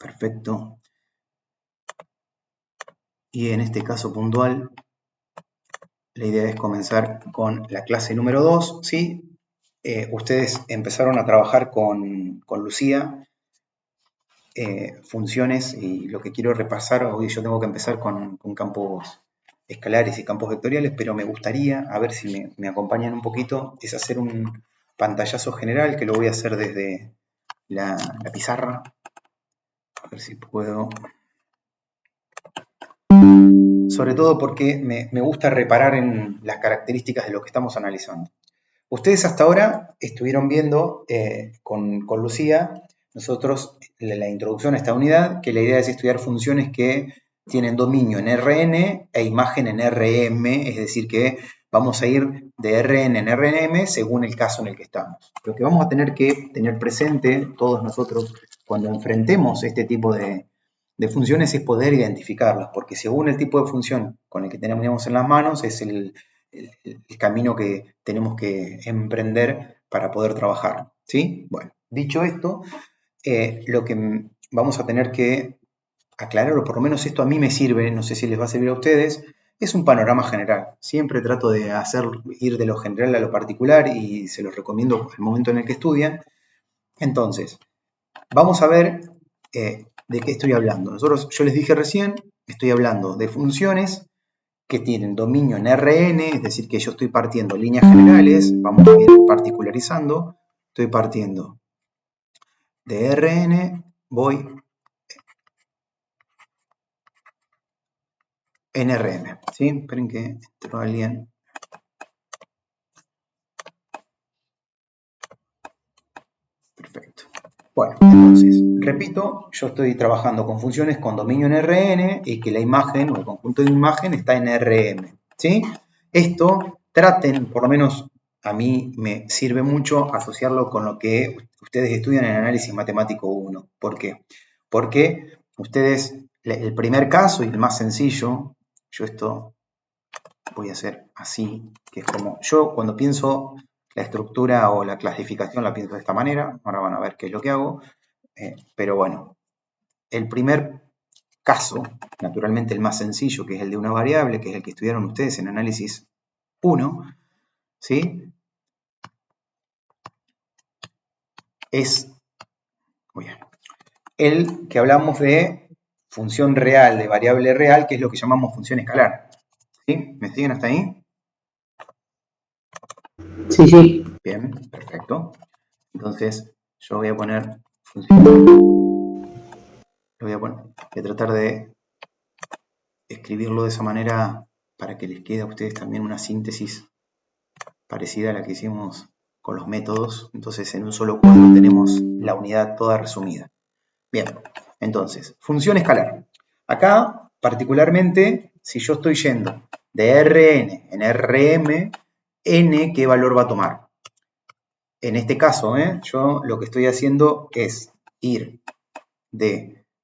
Perfecto. Y en este caso puntual, la idea es comenzar con la clase número 2, ¿sí? Ustedes empezaron a trabajar con Lucía funciones y lo que quiero repasar, hoy yo tengo que empezar con campos escalares y campos vectoriales, pero me gustaría, a ver si me acompañan un poquito, es hacer un pantallazo general que lo voy a hacer desde la pizarra. A ver si puedo. Sobre todo porque me gusta reparar en las características de lo que estamos analizando. Ustedes hasta ahora estuvieron viendo con Lucía, nosotros, la introducción a esta unidad, que la idea es estudiar funciones que tienen dominio en Rn e imagen en Rm, es decir que vamos a ir de Rn en Rm según el caso en el que estamos. Lo que vamos a tener que tener presente todos nosotros cuando enfrentemos este tipo de funciones es poder identificarlas, porque según el tipo de función con el que tenemos en las manos es el camino que tenemos que emprender para poder trabajar, ¿sí? Bueno, dicho esto, lo que vamos a tener que aclarar, o por lo menos esto a mí me sirve, no sé si les va a servir a ustedes, es un panorama general. Siempre trato de ir de lo general a lo particular y se los recomiendo al momento en el que estudian. Entonces, vamos a ver de qué estoy hablando. Yo les dije recién, estoy hablando de funciones que tienen dominio en Rn, es decir, que yo estoy partiendo líneas generales, vamos a ir particularizando, estoy partiendo de Rn, voy en Rm, ¿sí? Esperen que entró alguien. Perfecto. Bueno, entonces, repito, yo estoy trabajando con funciones con dominio en Rn y que la imagen o el conjunto de imagen está en Rm, ¿sí? Esto traten, por lo menos a mí me sirve mucho asociarlo con lo que ustedes estudian en análisis matemático 1. ¿Por qué? Porque ustedes, el primer caso y el más sencillo, yo esto voy a hacer así, que es como, yo cuando pienso la estructura o la clasificación la pienso de esta manera, ahora van a ver qué es lo que hago, pero bueno, el primer caso, naturalmente el más sencillo, que es el de una variable, que es el que estudiaron ustedes en análisis 1, ¿sí? Es el que hablamos de función real, de variable real, que es lo que llamamos función escalar. ¿Sí? ¿Me siguen hasta ahí? Sí, sí. Bien, perfecto. Entonces, yo voy a poner función. Voy a tratar de escribirlo de esa manera para que les quede a ustedes también una síntesis parecida a la que hicimos con los métodos. Entonces, en un solo cuadro tenemos la unidad toda resumida. Bien, entonces, función escalar. Acá, particularmente, si yo estoy yendo de Rn en Rm, n, ¿qué valor va a tomar? En este caso, yo lo que estoy haciendo es ir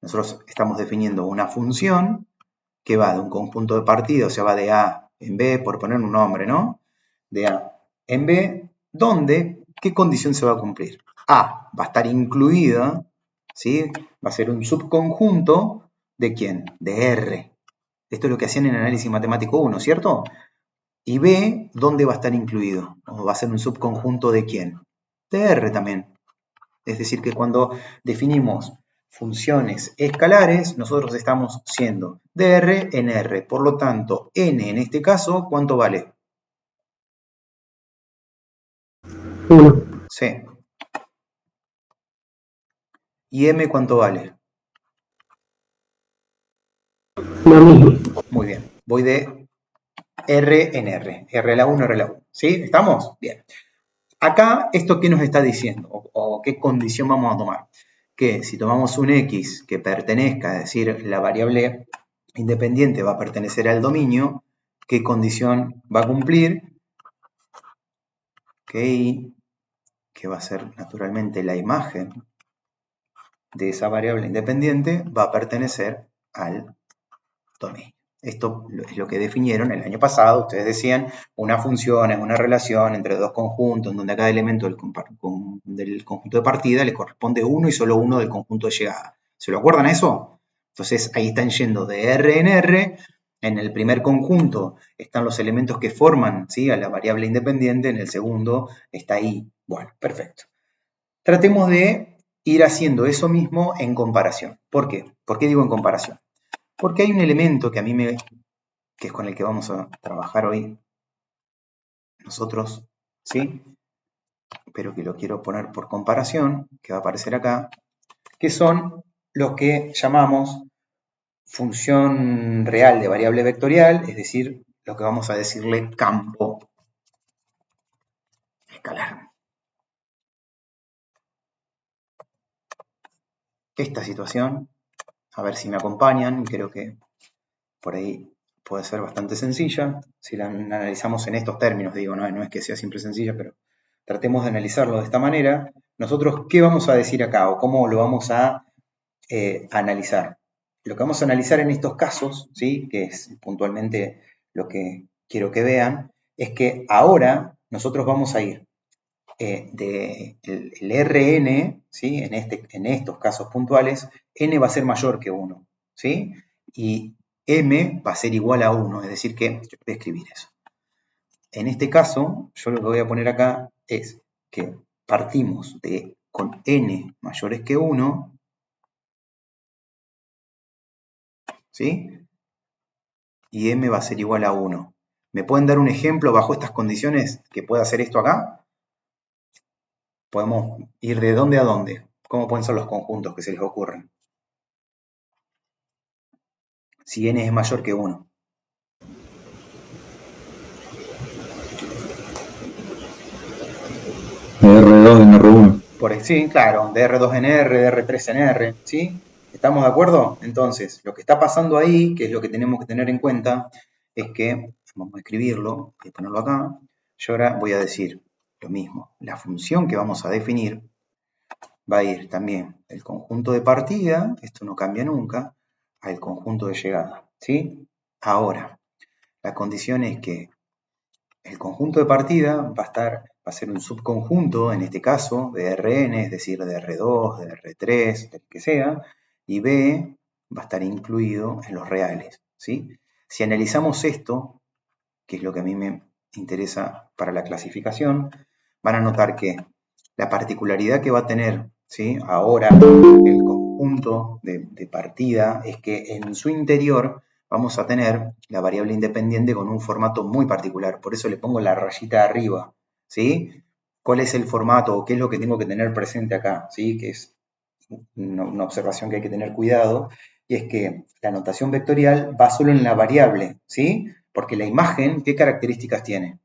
nosotros estamos definiendo una función que va de un conjunto de partida, o sea, va de A en B, por poner un nombre, ¿no? De A en B, donde, ¿qué condición se va a cumplir? A va a estar incluida, ¿sí? Va a ser un subconjunto ¿de quién? De R. Esto es lo que hacían en análisis matemático 1, ¿cierto? Y B, ¿dónde va a estar incluido? ¿O va a ser un subconjunto de quién? De R también. Es decir, que cuando definimos funciones escalares, nosotros estamos siendo de R en R. Por lo tanto, n en este caso, ¿cuánto vale? 1. Sí. ¿Y m cuánto vale? Lo mismo. Muy bien. Voy de R en R. R a la 1, R a la 1. ¿Sí? ¿Estamos? Bien. Acá, ¿esto qué nos está diciendo? ¿O qué condición vamos a tomar? Que si tomamos un X que pertenezca, es decir, la variable independiente va a pertenecer al dominio, ¿qué condición va a cumplir? Que Y, que va a ser naturalmente la imagen de esa variable independiente, va a pertenecer al dominio. Esto es lo que definieron el año pasado. Ustedes decían, una función es una relación entre dos conjuntos, donde a cada elemento del conjunto de partida le corresponde uno y solo uno del conjunto de llegada. ¿Se lo acuerdan a eso? Entonces ahí están yendo de R en R. En el primer conjunto están los elementos que forman, ¿sí?, a la variable independiente. En el segundo está ahí. Bueno, perfecto. Tratemos de ir haciendo eso mismo en comparación. ¿Por qué? ¿Por qué digo en comparación? Porque hay un elemento que a mí que es con el que vamos a trabajar hoy nosotros, ¿sí? Pero que lo quiero poner por comparación, que va a aparecer acá, que son los que llamamos función real de variable vectorial, es decir, lo que vamos a decirle campo escalar. Esta situación, a ver si me acompañan, creo que por ahí puede ser bastante sencilla, si la analizamos en estos términos, digo, no es que sea siempre sencilla, pero tratemos de analizarlo de esta manera. Nosotros, ¿qué vamos a decir acá o cómo lo vamos a analizar? Lo que vamos a analizar en estos casos, ¿sí?, que es puntualmente lo que quiero que vean, es que ahora nosotros vamos a ir del Rn, ¿sí?, en estos casos puntuales, n va a ser mayor que 1, ¿sí? Y m va a ser igual a 1, es decir que yo voy a escribir eso. En este caso, yo lo que voy a poner acá es que partimos con n mayores que 1, ¿sí? Y m va a ser igual a 1. ¿Me pueden dar un ejemplo bajo estas condiciones que pueda hacer esto acá? Podemos ir de dónde a dónde. ¿Cómo pueden ser los conjuntos que se les ocurren? Si n es mayor que 1. De R2 en R1. Sí, claro, de R2 en R, de R3 en R, ¿sí? ¿Estamos de acuerdo? Entonces, lo que está pasando ahí, que es lo que tenemos que tener en cuenta, es que, vamos a escribirlo, voy a ponerlo acá, yo ahora voy a decir lo mismo. La función que vamos a definir va a ir también del conjunto de partida, esto no cambia nunca, al conjunto de llegada, ¿sí? Ahora, la condición es que el conjunto de partida va a ser un subconjunto, en este caso, de Rn, es decir, de R2, de R3, del que sea, y B va a estar incluido en los reales, ¿sí? Si analizamos esto, que es lo que a mí me interesa para la clasificación, van a notar que la particularidad que va a tener, ¿sí?, ahora el conjunto de partida es que en su interior vamos a tener la variable independiente con un formato muy particular. Por eso le pongo la rayita arriba, ¿sí? ¿Cuál es el formato o qué es lo que tengo que tener presente acá? ¿Sí? Que es una observación que hay que tener cuidado, y es que la notación vectorial va solo en la variable, ¿sí? Porque la imagen, ¿qué características tiene?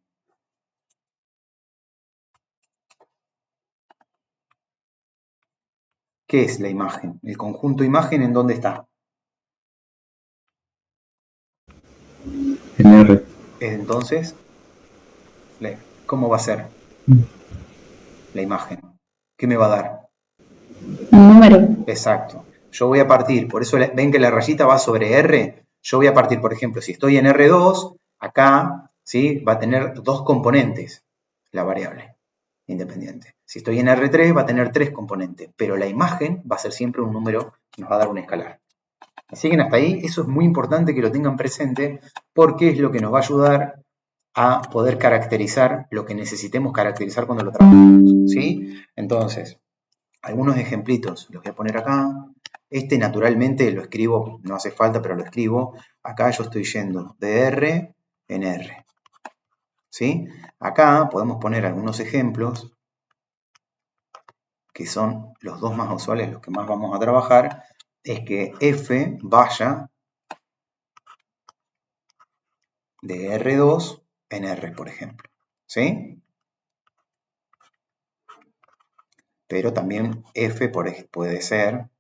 ¿Qué es la imagen? El conjunto imagen, ¿en dónde está? En R. Entonces, ¿cómo va a ser la imagen? ¿Qué me va a dar? Un número. Exacto. Yo voy a partir, por eso ven que la rayita va sobre R. Yo voy a partir, por ejemplo, si estoy en R2, acá, ¿sí?, va a tener dos componentes la variable independiente. Si estoy en R3, va a tener tres componentes, pero la imagen va a ser siempre un número que nos va a dar un escalar. ¿Me siguen hasta ahí? Eso es muy importante que lo tengan presente, porque es lo que nos va a ayudar a poder caracterizar lo que necesitemos caracterizar cuando lo trabajemos, ¿sí? Entonces, algunos ejemplitos los voy a poner acá. Este naturalmente lo escribo, no hace falta, pero lo escribo. Acá yo estoy yendo de R en R, ¿sí? Acá podemos poner algunos ejemplos que son los dos más usuales, los que más vamos a trabajar, es que F vaya de R2 en R, por ejemplo, ¿sí? Pero también F puede ser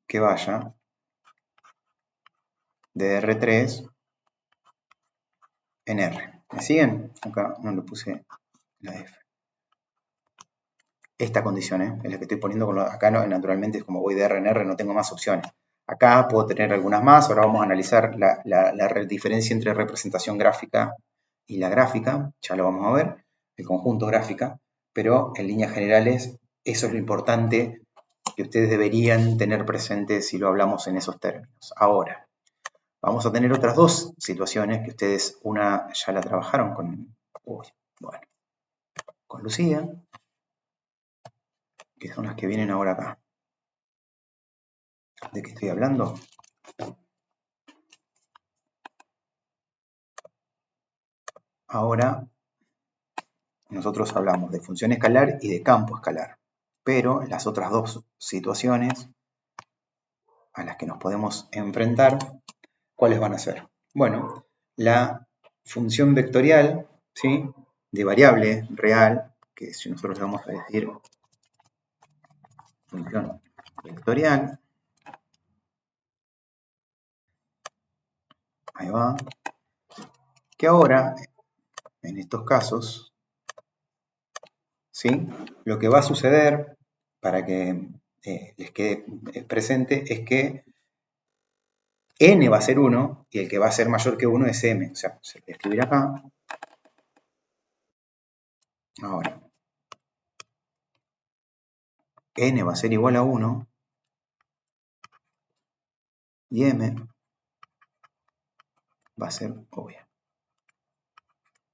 que vaya de R3 en R. ¿Me siguen? Acá no le puse la F. Esta condición es la que estoy poniendo, acá no, naturalmente es como voy de R en R, no tengo más opciones. Acá puedo tener algunas más, ahora vamos a analizar la diferencia entre representación gráfica y la gráfica, ya lo vamos a ver, el conjunto gráfica, pero en líneas generales eso es lo importante que ustedes deberían tener presente si lo hablamos en esos términos. Ahora, vamos a tener otras dos situaciones que ustedes, una ya la trabajaron con Lucía, que son las que vienen ahora acá. ¿De qué estoy hablando? Ahora nosotros hablamos de función escalar y de campo escalar, pero las otras dos situaciones a las que nos podemos enfrentar, ¿cuáles van a ser? Bueno, la función vectorial, ¿sí?, de variable real, que si nosotros le vamos a decir función vectorial, ahí va, que ahora, en estos casos, ¿sí?, lo que va a suceder, para que les quede presente, es que n va a ser 1 y el que va a ser mayor que 1 es m. O sea, se puede escribir acá. Ahora, n va a ser igual a 1 y m va a ser, obvio,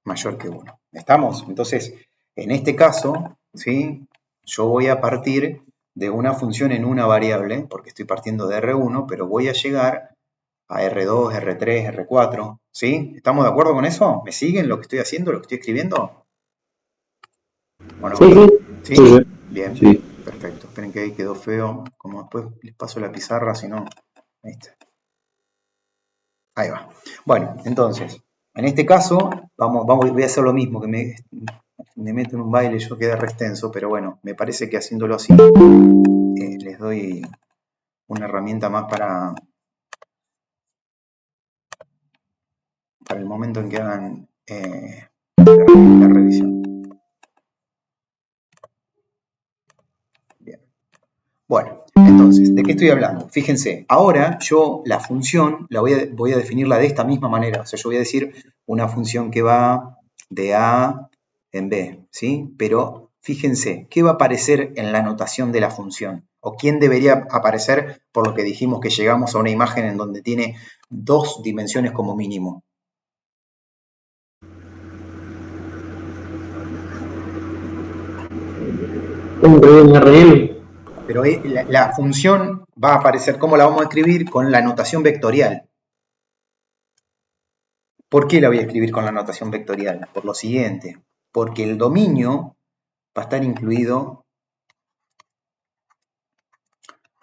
mayor que 1. ¿Estamos? Entonces, en este caso, ¿sí?, yo voy a partir de una función en una variable, porque estoy partiendo de R1, pero voy a llegar a R2, R3, R4, ¿sí? ¿Estamos de acuerdo con eso? ¿Me siguen lo que estoy haciendo, lo que estoy escribiendo? Bueno, sí. ¿sí? Bien, Sí. perfecto. Esperen que ahí quedó feo, como después les paso la pizarra, si no, ahí está. Ahí va. Bueno, entonces, en este caso, voy a hacer lo mismo, que me meto en un baile y yo quedé re extenso, pero bueno, me parece que haciéndolo así, les doy una herramienta más para el momento en que hagan la revisión. Bien. Bueno, entonces, ¿de qué estoy hablando? Fíjense, ahora yo la función voy a definirla de esta misma manera. O sea, yo voy a decir una función que va de A en B, ¿sí? Pero fíjense, ¿qué va a aparecer en la notación de la función? ¿O quién debería aparecer por lo que dijimos que llegamos a una imagen en donde tiene 2 dimensiones como mínimo? Un RM. Pero la función va a aparecer, ¿cómo la vamos a escribir? Con la notación vectorial. ¿Por qué la voy a escribir con la notación vectorial? Por lo siguiente, porque el dominio va a estar incluido,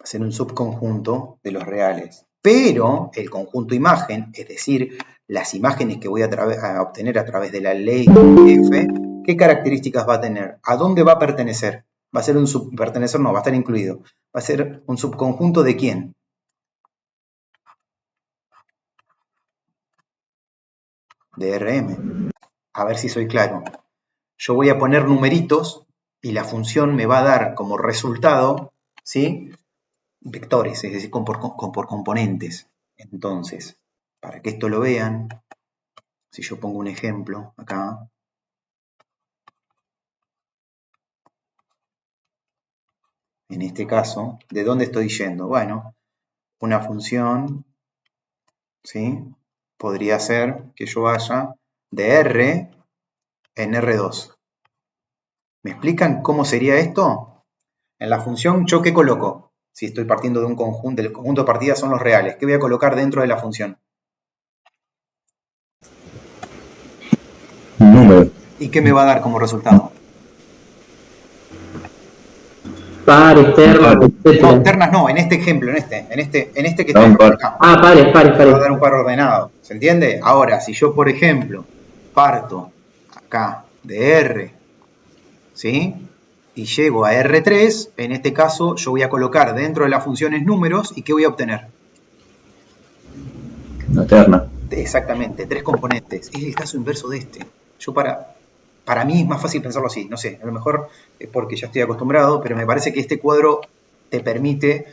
va a ser un subconjunto de los reales. Pero el conjunto imagen, es decir, las imágenes que voy a obtener a través de la ley F, ¿qué características va a tener? ¿A dónde va a pertenecer? Va a ser un pertenecer, no, va a estar incluido. Va a ser un subconjunto de ¿quién? De RM. A ver si soy claro. Yo voy a poner numeritos y la función me va a dar como resultado, ¿sí?, vectores, es decir, por componentes. Entonces, para que esto lo vean, si yo pongo un ejemplo acá, en este caso, ¿de dónde estoy yendo? Bueno, una función, ¿sí?, podría ser que yo vaya de R en R2. ¿Me explican cómo sería esto? En la función, ¿yo qué coloco? Si estoy partiendo de un conjunto, el conjunto de partidas son los reales. ¿Qué voy a colocar dentro de la función? Un número. ¿Y qué me va a dar como resultado? Pares, ternas, No, etc. ternas no, en este ejemplo, en este que No, está un par. acá. Pares. Me va a dar un par ordenado. ¿Se entiende? Ahora, si yo, por ejemplo, parto acá de R, ¿sí?, y llego a R3, en este caso yo voy a colocar dentro de las funciones números, ¿y qué voy a obtener? Una terna. Exactamente, 3 componentes. Es el caso inverso de este. Yo para mí es más fácil pensarlo así, no sé, a lo mejor es porque ya estoy acostumbrado, pero me parece que este cuadro te permite,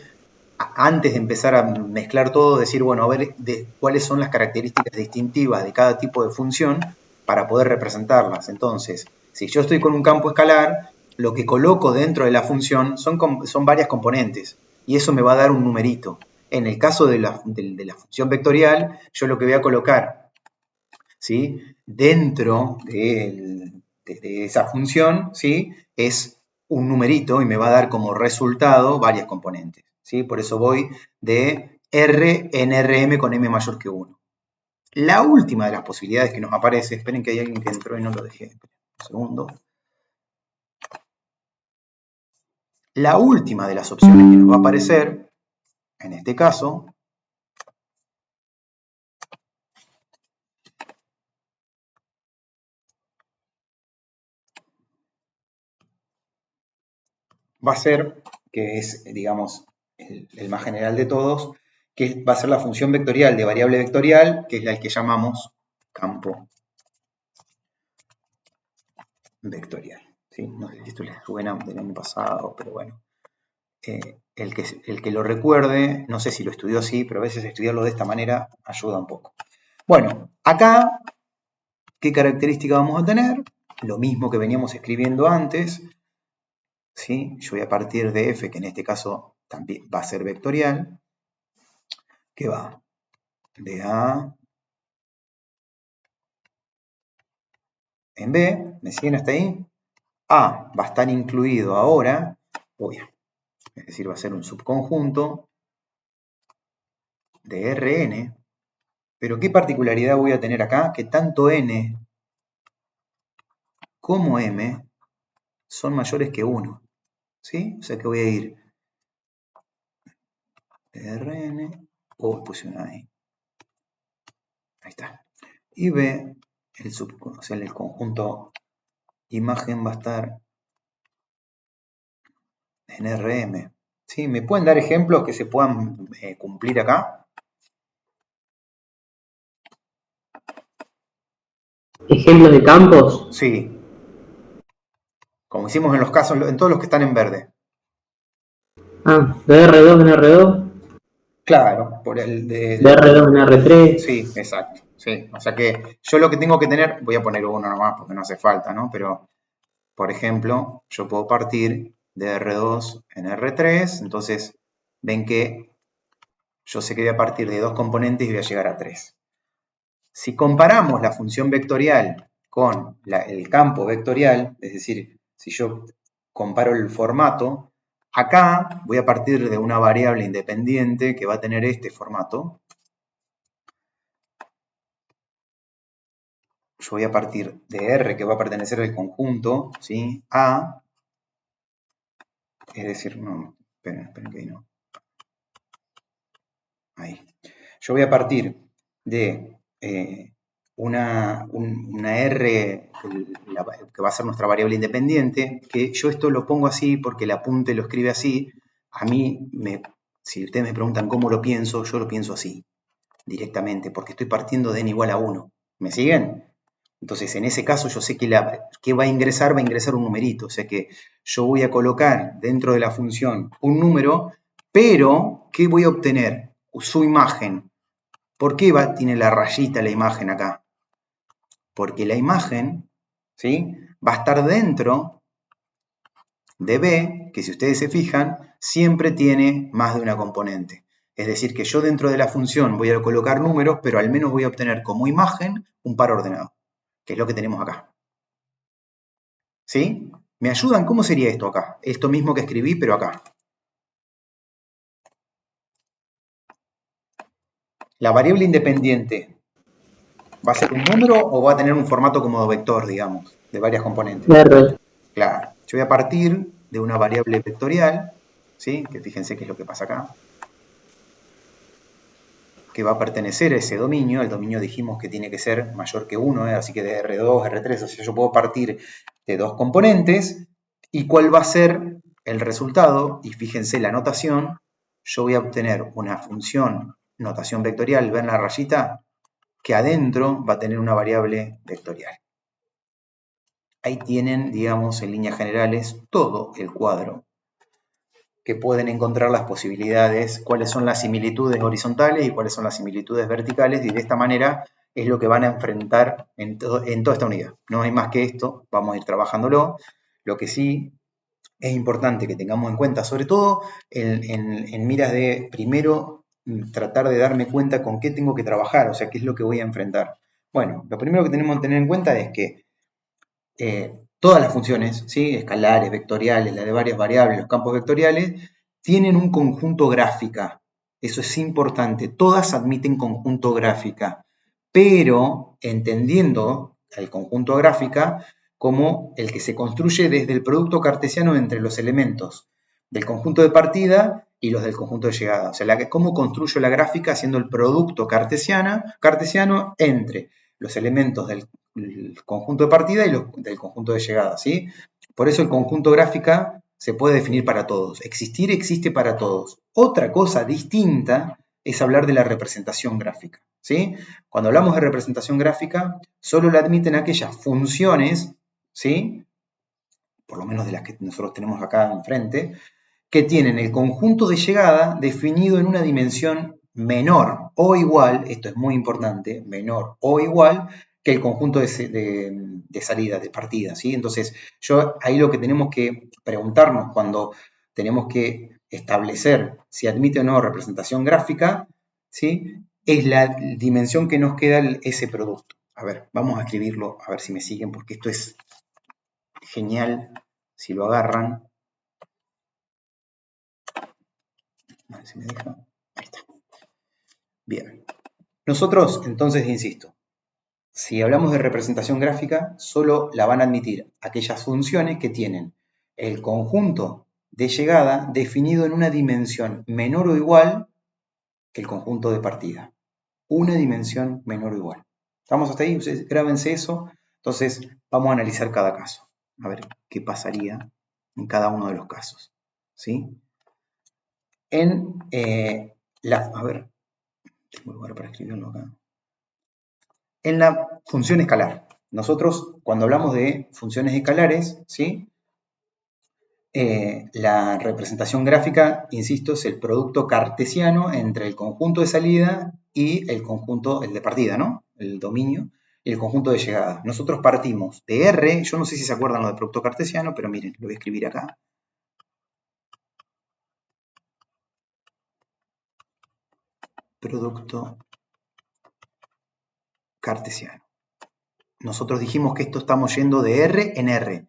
antes de empezar a mezclar todo, decir, bueno, a ver cuáles son las características distintivas de cada tipo de función para poder representarlas. Entonces, si yo estoy con un campo escalar, lo que coloco dentro de la función son varias componentes y eso me va a dar un numerito. En el caso de la función vectorial, yo lo que voy a colocar, ¿sí?, dentro de esa función, ¿sí?, es un numerito y me va a dar como resultado varias componentes, ¿sí? Por eso voy de R en Rm con m mayor que 1. La última de las posibilidades que nos aparece, esperen que hay alguien que entró y no lo dejé, un segundo. La última de las opciones que nos va a aparecer, en este caso, va a ser, que es, digamos, el más general de todos, que va a ser la función vectorial de variable vectorial, que es la que llamamos campo vectorial, ¿sí? No sé si esto les suena del año pasado, pero bueno. El que lo recuerde, no sé si lo estudió así, pero a veces estudiarlo de esta manera ayuda un poco. Bueno, acá, ¿qué característica vamos a tener? Lo mismo que veníamos escribiendo antes, ¿sí? Yo voy a partir de f, que en este caso también va a ser vectorial, que va de A en B, ¿me siguen hasta ahí? A va a estar incluido ahora, es decir, va a ser un subconjunto de Rn, pero ¿qué particularidad voy a tener acá? Que tanto n como m son mayores que 1, ¿sí? O sea que voy a ir de Rn, puse una ahí, ahí está, y B, o sea, el conjunto imagen va a estar en Rm. ¿Sí? ¿Me pueden dar ejemplos que se puedan cumplir acá? ¿Ejemplos de campos? Sí. Como hicimos en los casos, en todos los que están en verde. Ah, de R2 en R2. Claro, por el De R2 en R3. Sí, exacto. Sí. O sea que yo lo que tengo que tener, voy a poner uno nomás porque no hace falta, ¿no? Pero, por ejemplo, yo puedo partir de R2 en R3, entonces ven que yo sé que voy a partir de 2 componentes y voy a llegar a 3. Si comparamos la función vectorial con el campo vectorial, es decir, si yo comparo el formato, acá voy a partir de una variable independiente que va a tener este formato. Yo voy a partir de R, que va a pertenecer al conjunto, ¿sí?, A, es decir, no, esperen que ahí no. Ahí. Yo voy a partir de una R, que va a ser nuestra variable independiente, que yo esto lo pongo así porque el apunte lo escribe así. A mí, si ustedes me preguntan cómo lo pienso, yo lo pienso así, directamente, porque estoy partiendo de n igual a 1. ¿Me siguen? Entonces, en ese caso, yo sé que va a ingresar un numerito. O sea que yo voy a colocar dentro de la función un número, pero ¿qué voy a obtener? Su imagen. ¿Por qué tiene la rayita la imagen acá? Porque la imagen, ¿sí?, va a estar dentro de B, que si ustedes se fijan, siempre tiene más de una componente. Es decir, que yo dentro de la función voy a colocar números, pero al menos voy a obtener como imagen un par ordenado, que es lo que tenemos acá. ¿Sí? ¿Me ayudan? ¿Cómo sería esto acá? Esto mismo que escribí, pero acá. La variable independiente, ¿va a ser un número o va a tener un formato como vector, digamos, de varias componentes? R. Claro. Yo voy a partir de una variable vectorial, ¿sí?, que fíjense qué es lo que pasa acá, que va a pertenecer a ese dominio. El dominio dijimos que tiene que ser mayor que 1, así que de R2, R3, o sea, yo puedo partir de 2 componentes. ¿Y cuál va a ser el resultado? Y fíjense la notación, yo voy a obtener una función, notación vectorial, ¿ven la rayita? Que adentro va a tener una variable vectorial. Ahí tienen, digamos, en líneas generales, todo el cuadro, que pueden encontrar las posibilidades, cuáles son las similitudes horizontales y cuáles son las similitudes verticales, y de esta manera es lo que van a enfrentar en toda esta unidad. No hay más que esto, vamos a ir trabajándolo. Lo que sí es importante que tengamos en cuenta, sobre todo en miras de primero tratar de darme cuenta con qué tengo que trabajar, o sea, qué es lo que voy a enfrentar. Bueno, lo primero que tenemos que tener en cuenta es que todas las funciones, ¿sí? Escalares, vectoriales, la de varias variables, los campos vectoriales, tienen un conjunto gráfica. Eso es importante. Todas admiten conjunto gráfica, pero entendiendo el conjunto gráfica como el que se construye desde el producto cartesiano entre los elementos del conjunto de partida y los del conjunto de llegada. O sea, cómo construyo la gráfica haciendo el producto cartesiano entre los elementos del conjunto de partida y del conjunto de llegada, ¿sí? Por eso el conjunto gráfica se puede definir para todos. Existir existe para todos. Otra cosa distinta es hablar de la representación gráfica, ¿sí? Cuando hablamos de representación gráfica, solo la admiten aquellas funciones, ¿sí? Por lo menos de las que nosotros tenemos acá enfrente, que tienen el conjunto de llegada definido en una dimensión menor o igual, esto es muy importante, menor o igual que el conjunto de salida, de partida, ¿sí? Entonces, ahí lo que tenemos que preguntarnos cuando tenemos que establecer si admite o no representación gráfica, ¿sí? Es la dimensión que nos queda ese producto. A ver, vamos a escribirlo, a ver si me siguen, porque esto es genial si lo agarran. A ver si me deja. Ahí está. Bien. Nosotros, entonces, insisto, si hablamos de representación gráfica, solo la van a admitir aquellas funciones que tienen el conjunto de llegada definido en una dimensión menor o igual que el conjunto de partida. Una dimensión menor o igual. ¿Estamos hasta ahí? Ustedes grábense eso. Entonces, vamos a analizar cada caso. A ver qué pasaría en cada uno de los casos. ¿Sí? A ver, tengo lugar para escribirlo acá. En la función escalar. Nosotros, cuando hablamos de funciones escalares, ¿sí? La representación gráfica, insisto, es el producto cartesiano entre el conjunto de salida y el conjunto, el de partida, ¿no? El dominio y el conjunto de llegada. Nosotros partimos de R, yo no sé si se acuerdan lo del producto cartesiano, pero miren, lo voy a escribir acá. Producto cartesiano. Nosotros dijimos que esto estamos yendo de R en R.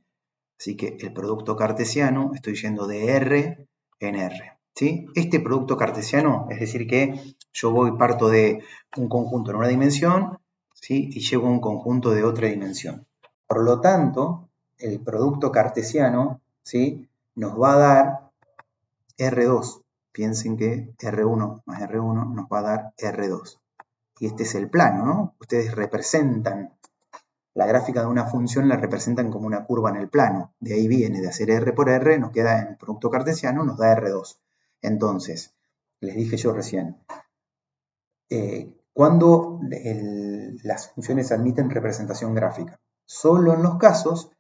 Así que el producto cartesiano, estoy yendo de R en R. ¿Sí? Este producto cartesiano, es decir que yo parto de un conjunto en una dimensión, ¿sí? Y llego a un conjunto de otra dimensión. Por lo tanto, el producto cartesiano, ¿sí? Nos va a dar R2. Piensen que R1 más R1 nos va a dar R2. Y este es el plano, ¿no? Ustedes representan la gráfica de una función, la representan como una curva en el plano. De ahí viene, de hacer R por R, nos queda en el producto cartesiano, nos da R2. Entonces, les dije yo recién, cuando las funciones admiten representación gráfica, solo en los casos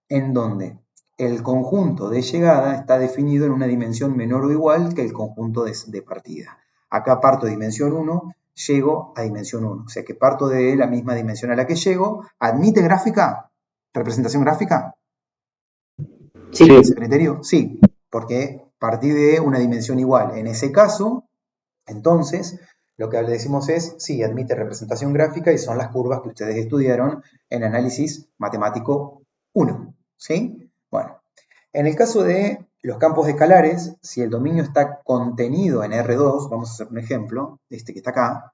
en donde el conjunto de llegada está definido en una dimensión menor o igual que el conjunto de partida. Acá parto de dimensión 1, llego a dimensión 1. O sea que parto de la misma dimensión a la que llego. ¿Admite gráfica? ¿Representación gráfica? Sí. ¿Ese criterio? Sí, porque partí de una dimensión igual. En ese caso, entonces, lo que le decimos es, sí, admite representación gráfica y son las curvas que ustedes estudiaron en análisis matemático 1. ¿Sí? Bueno, en el caso de los campos escalares, si el dominio está contenido en R2, vamos a hacer un ejemplo, este que está acá,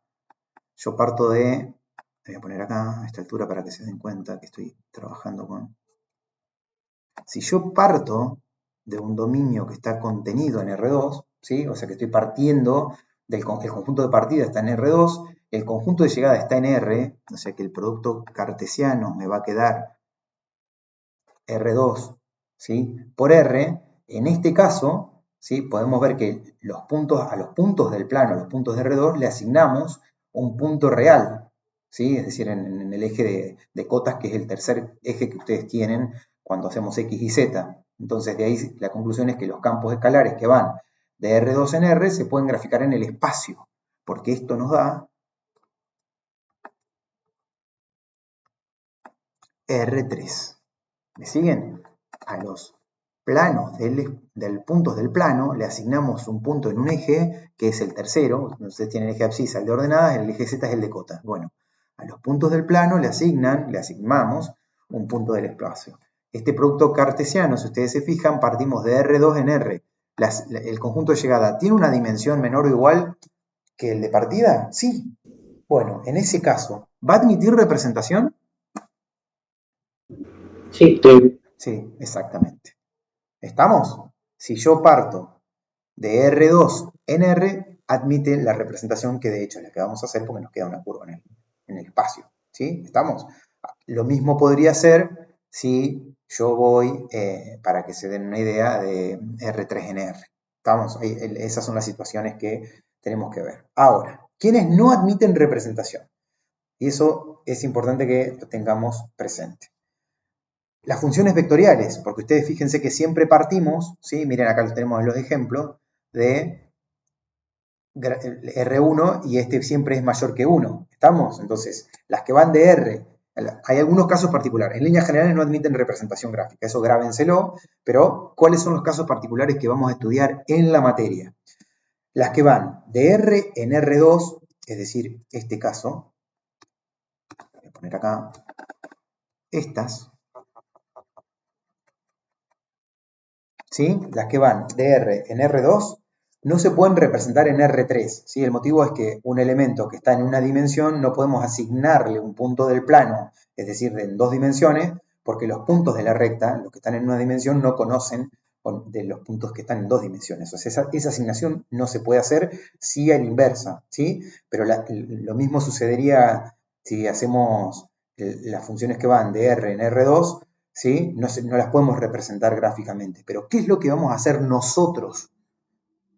yo parto de, voy a poner acá a esta altura para que se den cuenta que estoy trabajando con... Si yo parto de un dominio que está contenido en R2, ¿sí? O sea que estoy partiendo el conjunto de partida está en R2, el conjunto de llegada está en R, o sea que el producto cartesiano me va a quedar R2, ¿sí? Por R. En este caso, ¿sí? Podemos ver que a los puntos del plano, a los puntos de R2, le asignamos un punto real, ¿sí? Es decir, en el eje de cotas, que es el tercer eje que ustedes tienen cuando hacemos X y Z. Entonces, de ahí la conclusión es que los campos escalares que van de R2 en R se pueden graficar en el espacio, porque esto nos da R3. ¿Me siguen? A los planos del puntos del plano, le asignamos un punto en un eje, que es el tercero. Ustedes tienen el eje abscisa, el de ordenadas, el eje Z es el de cotas. Bueno, a los puntos del plano le asignamos un punto del espacio. Este producto cartesiano, si ustedes se fijan, partimos de R2 en R. El conjunto de llegada, ¿tiene una dimensión menor o igual que el de partida? Sí. Bueno, en ese caso, ¿va a admitir representación? Sí. Sí, exactamente. ¿Estamos? Si yo parto de R2 en R, admite la representación que de hecho es la que vamos a hacer porque nos queda una curva en el espacio. ¿Sí? ¿Estamos? Lo mismo podría ser si yo voy, para que se den una idea, de R3 en R. ¿Estamos? Esas son las situaciones que tenemos que ver. Ahora, ¿quiénes no admiten representación? Y eso es importante que lo tengamos presente. Las funciones vectoriales, porque ustedes fíjense que siempre partimos, ¿sí? Miren acá lo tenemos en los ejemplos, de R1 y este siempre es mayor que 1. ¿Estamos? Entonces, las que van de R, hay algunos casos particulares. En líneas generales no admiten representación gráfica, eso grábenselo, pero ¿cuáles son los casos particulares que vamos a estudiar en la materia? Las que van de R en R2, es decir, este caso, voy a poner acá, estas, ¿sí? Las que van de R en R2 no se pueden representar en R3, ¿sí? El motivo es que un elemento que está en una dimensión no podemos asignarle un punto del plano, es decir, en dos dimensiones, porque los puntos de la recta, los que están en una dimensión, no conocen de los puntos que están en dos dimensiones. O sea, esa asignación no se puede hacer, sí a la inversa, ¿sí? Pero lo mismo sucedería si hacemos las funciones que van de R en R2, ¿sí? No las podemos representar gráficamente. Pero ¿qué es lo que vamos a hacer nosotros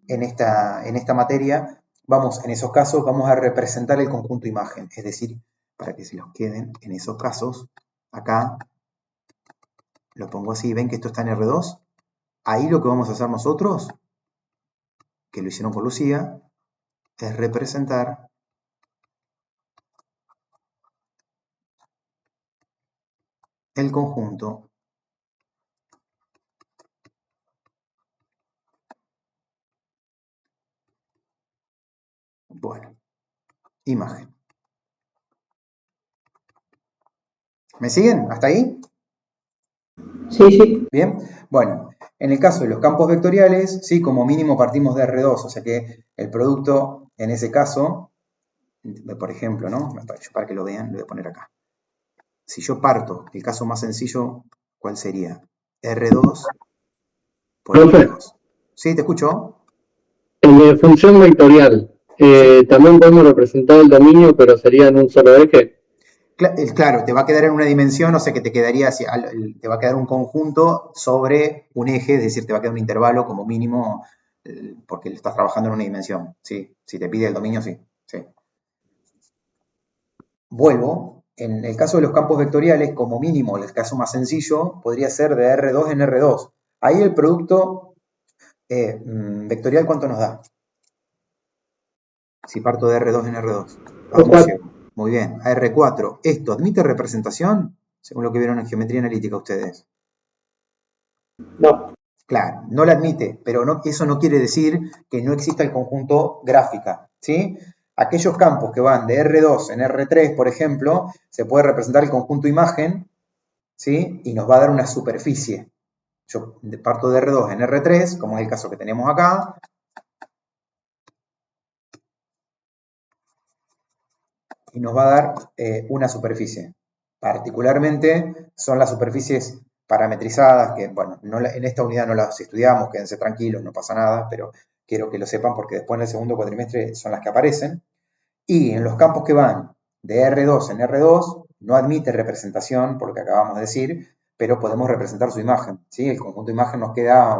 en esta materia? En esos casos vamos a representar el conjunto imagen. Es decir, para que se los queden en esos casos, acá lo pongo así, ven que esto está en R2. Ahí lo que vamos a hacer nosotros, que lo hicieron con Lucía, es representar el conjunto imagen. ¿Me siguen? ¿Hasta ahí? Sí. Bien. Bueno, en el caso de los campos vectoriales, sí, como mínimo partimos de R2, o sea que el producto en ese caso, por ejemplo, ¿no? Para que lo vean, lo voy a poner acá. Si yo parto, el caso más sencillo, ¿cuál sería? R2 por R2. ¿Sí? ¿Te escucho? En la función vectorial, también podemos representar el dominio, pero sería en un solo eje. Claro, te va a quedar en una dimensión, o sea que te va a quedar un conjunto sobre un eje, es decir, te va a quedar un intervalo como mínimo, porque estás trabajando en una dimensión. Sí, si te pide el dominio, sí. Vuelvo, en el caso de los campos vectoriales, como mínimo, el caso más sencillo podría ser de R2 en R2. Ahí el producto vectorial, ¿cuánto nos da? Si parto de R2 en R2. ¿A dónde llego? Muy bien, a R4. ¿Esto admite representación? Según lo que vieron en geometría analítica ustedes. No. Claro, no la admite, pero eso no quiere decir que no exista el conjunto gráfica, ¿sí? Aquellos campos que van de R2 en R3, por ejemplo, se puede representar el conjunto imagen, ¿sí? Y nos va a dar una superficie. Yo parto de R2 en R3, como es el caso que tenemos acá. Y nos va a dar una superficie. Particularmente son las superficies parametrizadas, que bueno, en esta unidad no las estudiamos, quédense tranquilos, no pasa nada, pero quiero que lo sepan porque después en el segundo cuatrimestre son las que aparecen. Y en los campos que van de R2 en R2, no admite representación, por lo que acabamos de decir, pero podemos representar su imagen, ¿sí? El conjunto de imagen nos queda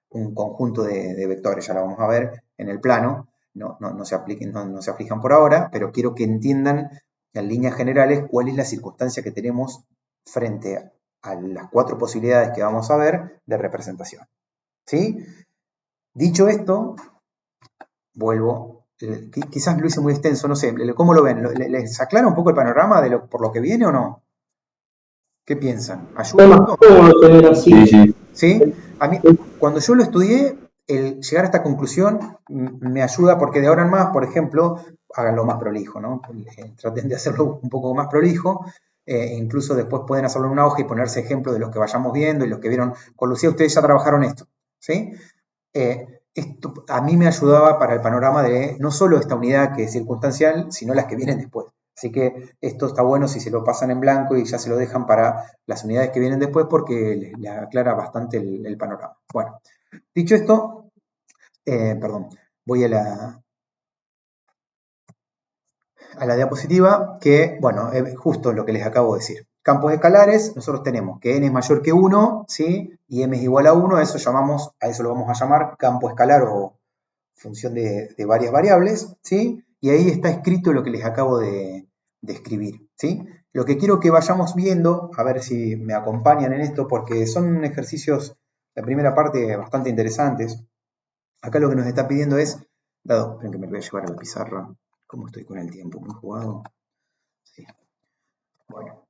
un conjunto de vectores, ya lo vamos a ver en el plano. No se aflijan por ahora, pero quiero que entiendan en líneas generales cuál es la circunstancia que tenemos frente a las 4 posibilidades que vamos a ver de representación. ¿Sí? Dicho esto, vuelvo. Quizás lo hice muy extenso, no sé, ¿cómo lo ven? ¿Les aclara un poco el panorama por lo que viene o no? ¿Qué piensan? ¿Ayuda? ¿Cómo tener así? Sí. ¿Sí? a mí, cuando yo lo estudié, el llegar a esta conclusión me ayuda porque de ahora en más, por ejemplo, háganlo más prolijo, ¿no? Traten de hacerlo un poco más prolijo, incluso después pueden hacerlo en una hoja y ponerse ejemplo de los que vayamos viendo y los que vieron. Con Lucía ustedes ya trabajaron esto, ¿sí? Esto a mí me ayudaba para el panorama de no solo esta unidad que es circunstancial, sino las que vienen después. Así que esto está bueno si se lo pasan en blanco y ya se lo dejan para las unidades que vienen después porque les aclara bastante el panorama. Bueno, dicho esto, perdón, voy a la diapositiva que, bueno, es justo lo que les acabo de decir. Campos escalares, nosotros tenemos que n es mayor que 1, ¿sí? Y m es igual a 1, a eso lo vamos a llamar campo escalar o función de varias variables, ¿sí? Y ahí está escrito lo que les acabo de escribir, ¿sí? Lo que quiero que vayamos viendo, a ver si me acompañan en esto, porque son ejercicios, la primera parte, bastante interesantes. Acá lo que nos está pidiendo es, esperen que me voy a llevar a la pizarra, ¿cómo estoy con el tiempo? ¿Muy jugado? Sí. Bueno.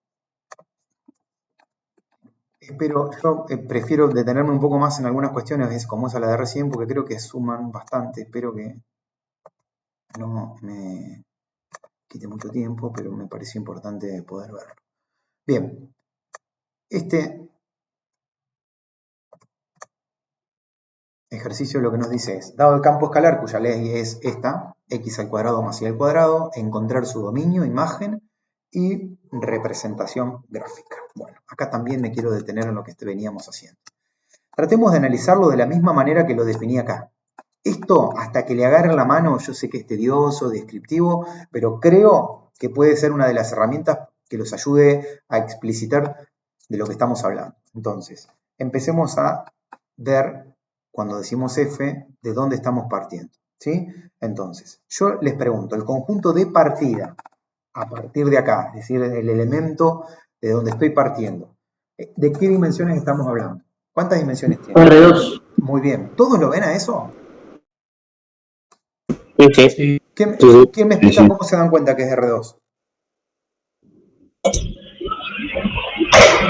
Pero yo prefiero detenerme un poco más en algunas cuestiones, como esa la de recién, porque creo que suman bastante. Espero que no me quite mucho tiempo, pero me pareció importante poder verlo. Bien, este ejercicio lo que nos dice es, dado el campo escalar, cuya ley es esta, x al cuadrado más y al cuadrado, encontrar su dominio, imagen y representación gráfica. Bueno, acá también me quiero detener en lo que veníamos haciendo. Tratemos de analizarlo de la misma manera que lo definí acá. Esto, hasta que le agarren la mano, yo sé que es tedioso, descriptivo, pero creo que puede ser una de las herramientas que los ayude a explicitar de lo que estamos hablando. Entonces, empecemos a ver, cuando decimos f, de dónde estamos partiendo, ¿sí? Entonces, yo les pregunto, el conjunto de partida, a partir de acá, es decir, el elemento de donde estoy partiendo, ¿de qué dimensiones estamos hablando? ¿Cuántas dimensiones tiene? R2. Muy bien. ¿Todos lo ven a eso? Sí. ¿Quién me explica cómo se dan cuenta que es R2?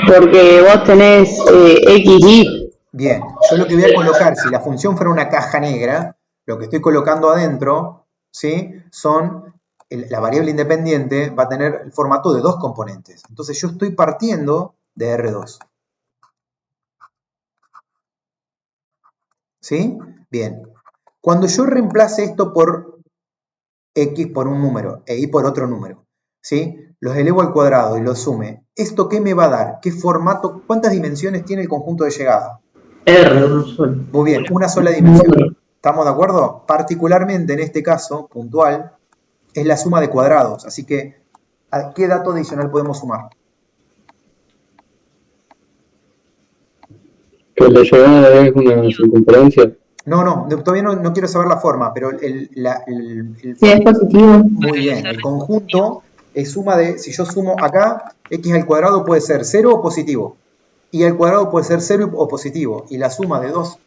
Porque vos tenés XY. Bien, yo lo que voy a colocar, si la función fuera una caja negra, lo que estoy colocando adentro, ¿sí? La variable independiente va a tener el formato de dos componentes. Entonces yo estoy partiendo de R2. ¿Sí? Bien. Cuando yo reemplace esto por X por un número e Y por otro número, ¿sí? Los elevo al cuadrado y los sume. ¿Esto qué me va a dar? ¿Qué formato? ¿Cuántas dimensiones tiene el conjunto de llegada? R, uno solo. Muy bien, una sola dimensión. ¿Estamos de acuerdo? Particularmente en este caso, puntual, es la suma de cuadrados. Así que, ¿a qué dato adicional podemos sumar? Que la llegada es una circunferencia. No, todavía no quiero saber la forma, pero Si es positivo. muy bien, el conjunto es suma de, si yo sumo acá, x al cuadrado puede ser 0 o positivo, y al cuadrado puede ser 0 o positivo, y la suma de dos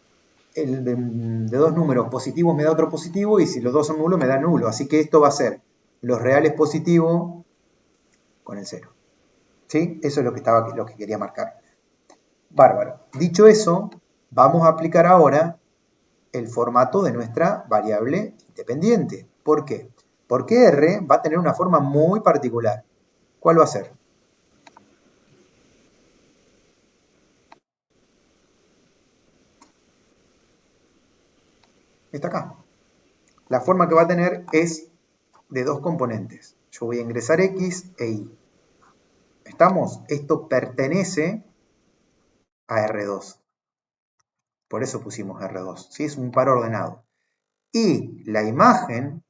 números positivos me da otro positivo, y si los dos son nulos me da nulo, así que esto va a ser los reales positivos con el 0. ¿Sí? Eso es lo que quería marcar. Bárbaro. Dicho eso, vamos a aplicar ahora el formato de nuestra variable independiente. ¿Por qué? Porque R va a tener una forma muy particular. ¿Cuál va a ser? Está acá. La forma que va a tener es de dos componentes. Yo voy a ingresar X e Y. ¿Estamos? Esto pertenece a R2. Por eso pusimos R2. ¿Sí? Es un par ordenado. Y la imagen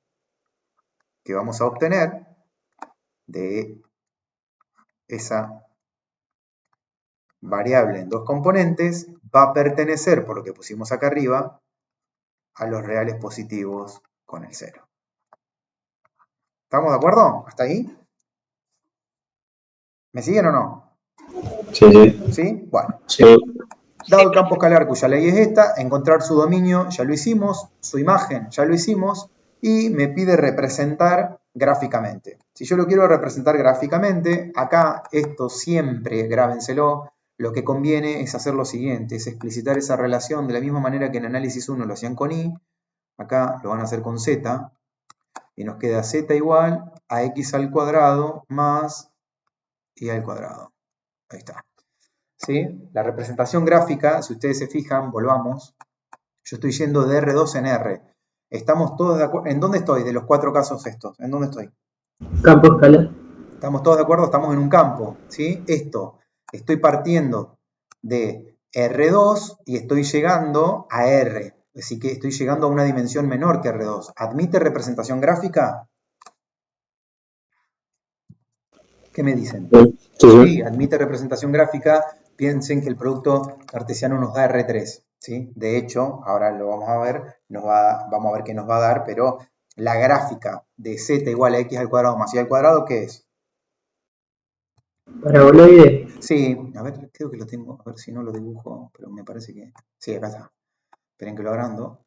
que vamos a obtener de esa variable en dos componentes va a pertenecer, por lo que pusimos acá arriba, a los reales positivos con el 0. ¿Estamos de acuerdo? ¿Hasta ahí? ¿Me siguen o no? Sí. ¿Sí? Bueno. Sí. Dado el campo escalar cuya ley es esta, encontrar su dominio ya lo hicimos, su imagen ya lo hicimos, y me pide representar gráficamente. Si yo lo quiero representar gráficamente, acá esto siempre grábenselo, lo que conviene es hacer lo siguiente, es explicitar esa relación de la misma manera que en análisis 1 lo hacían con i, acá lo van a hacer con z, y nos queda z igual a x al cuadrado más y al cuadrado. Ahí está. ¿Sí? La representación gráfica, si ustedes se fijan, volvamos, yo estoy yendo de R2 en R. ¿Estamos todos de acuerdo? ¿En dónde estoy de los 4 casos estos? ¿En dónde estoy? Campo escalar. ¿Estamos todos de acuerdo? Estamos en un campo, ¿sí? Esto, estoy partiendo de R2 y estoy llegando a R. Así que estoy llegando a una dimensión menor que R2. ¿Admite representación gráfica? ¿Qué me dicen? Sí, admite representación gráfica. Piensen que el producto cartesiano nos da R3, ¿sí? De hecho, ahora lo vamos a ver, vamos a ver qué nos va a dar, pero la gráfica de z igual a x al cuadrado más y al cuadrado, ¿qué es? Paraboloide. Sí, a ver, creo que lo tengo, a ver si no lo dibujo, pero me parece que... Sí, acá está. Esperen que lo agrando.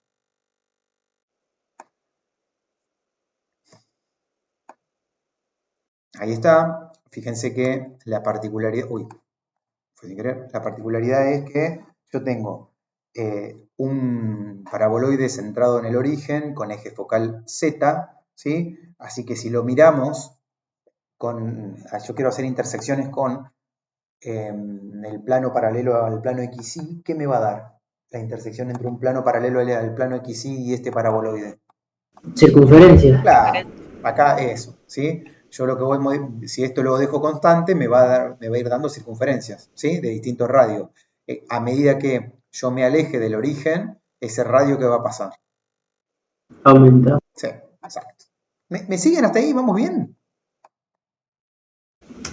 Ahí está. Fíjense que la particularidad... Uy, fue sin querer. La particularidad es que yo tengo un paraboloide centrado en el origen con eje focal Z, ¿sí? Así que si lo miramos con... Yo quiero hacer intersecciones con el plano paralelo al plano XY, ¿qué me va a dar la intersección entre un plano paralelo al plano XY y este paraboloide? Circunferencia. Claro, acá eso, ¿sí? Yo lo que voy, si esto lo dejo constante, me va a ir dando circunferencias, ¿sí? De distintos radios. A medida que yo me aleje del origen, ese radio que va a pasar. Aumenta. Sí, exacto. ¿Me siguen hasta ahí? ¿Vamos bien?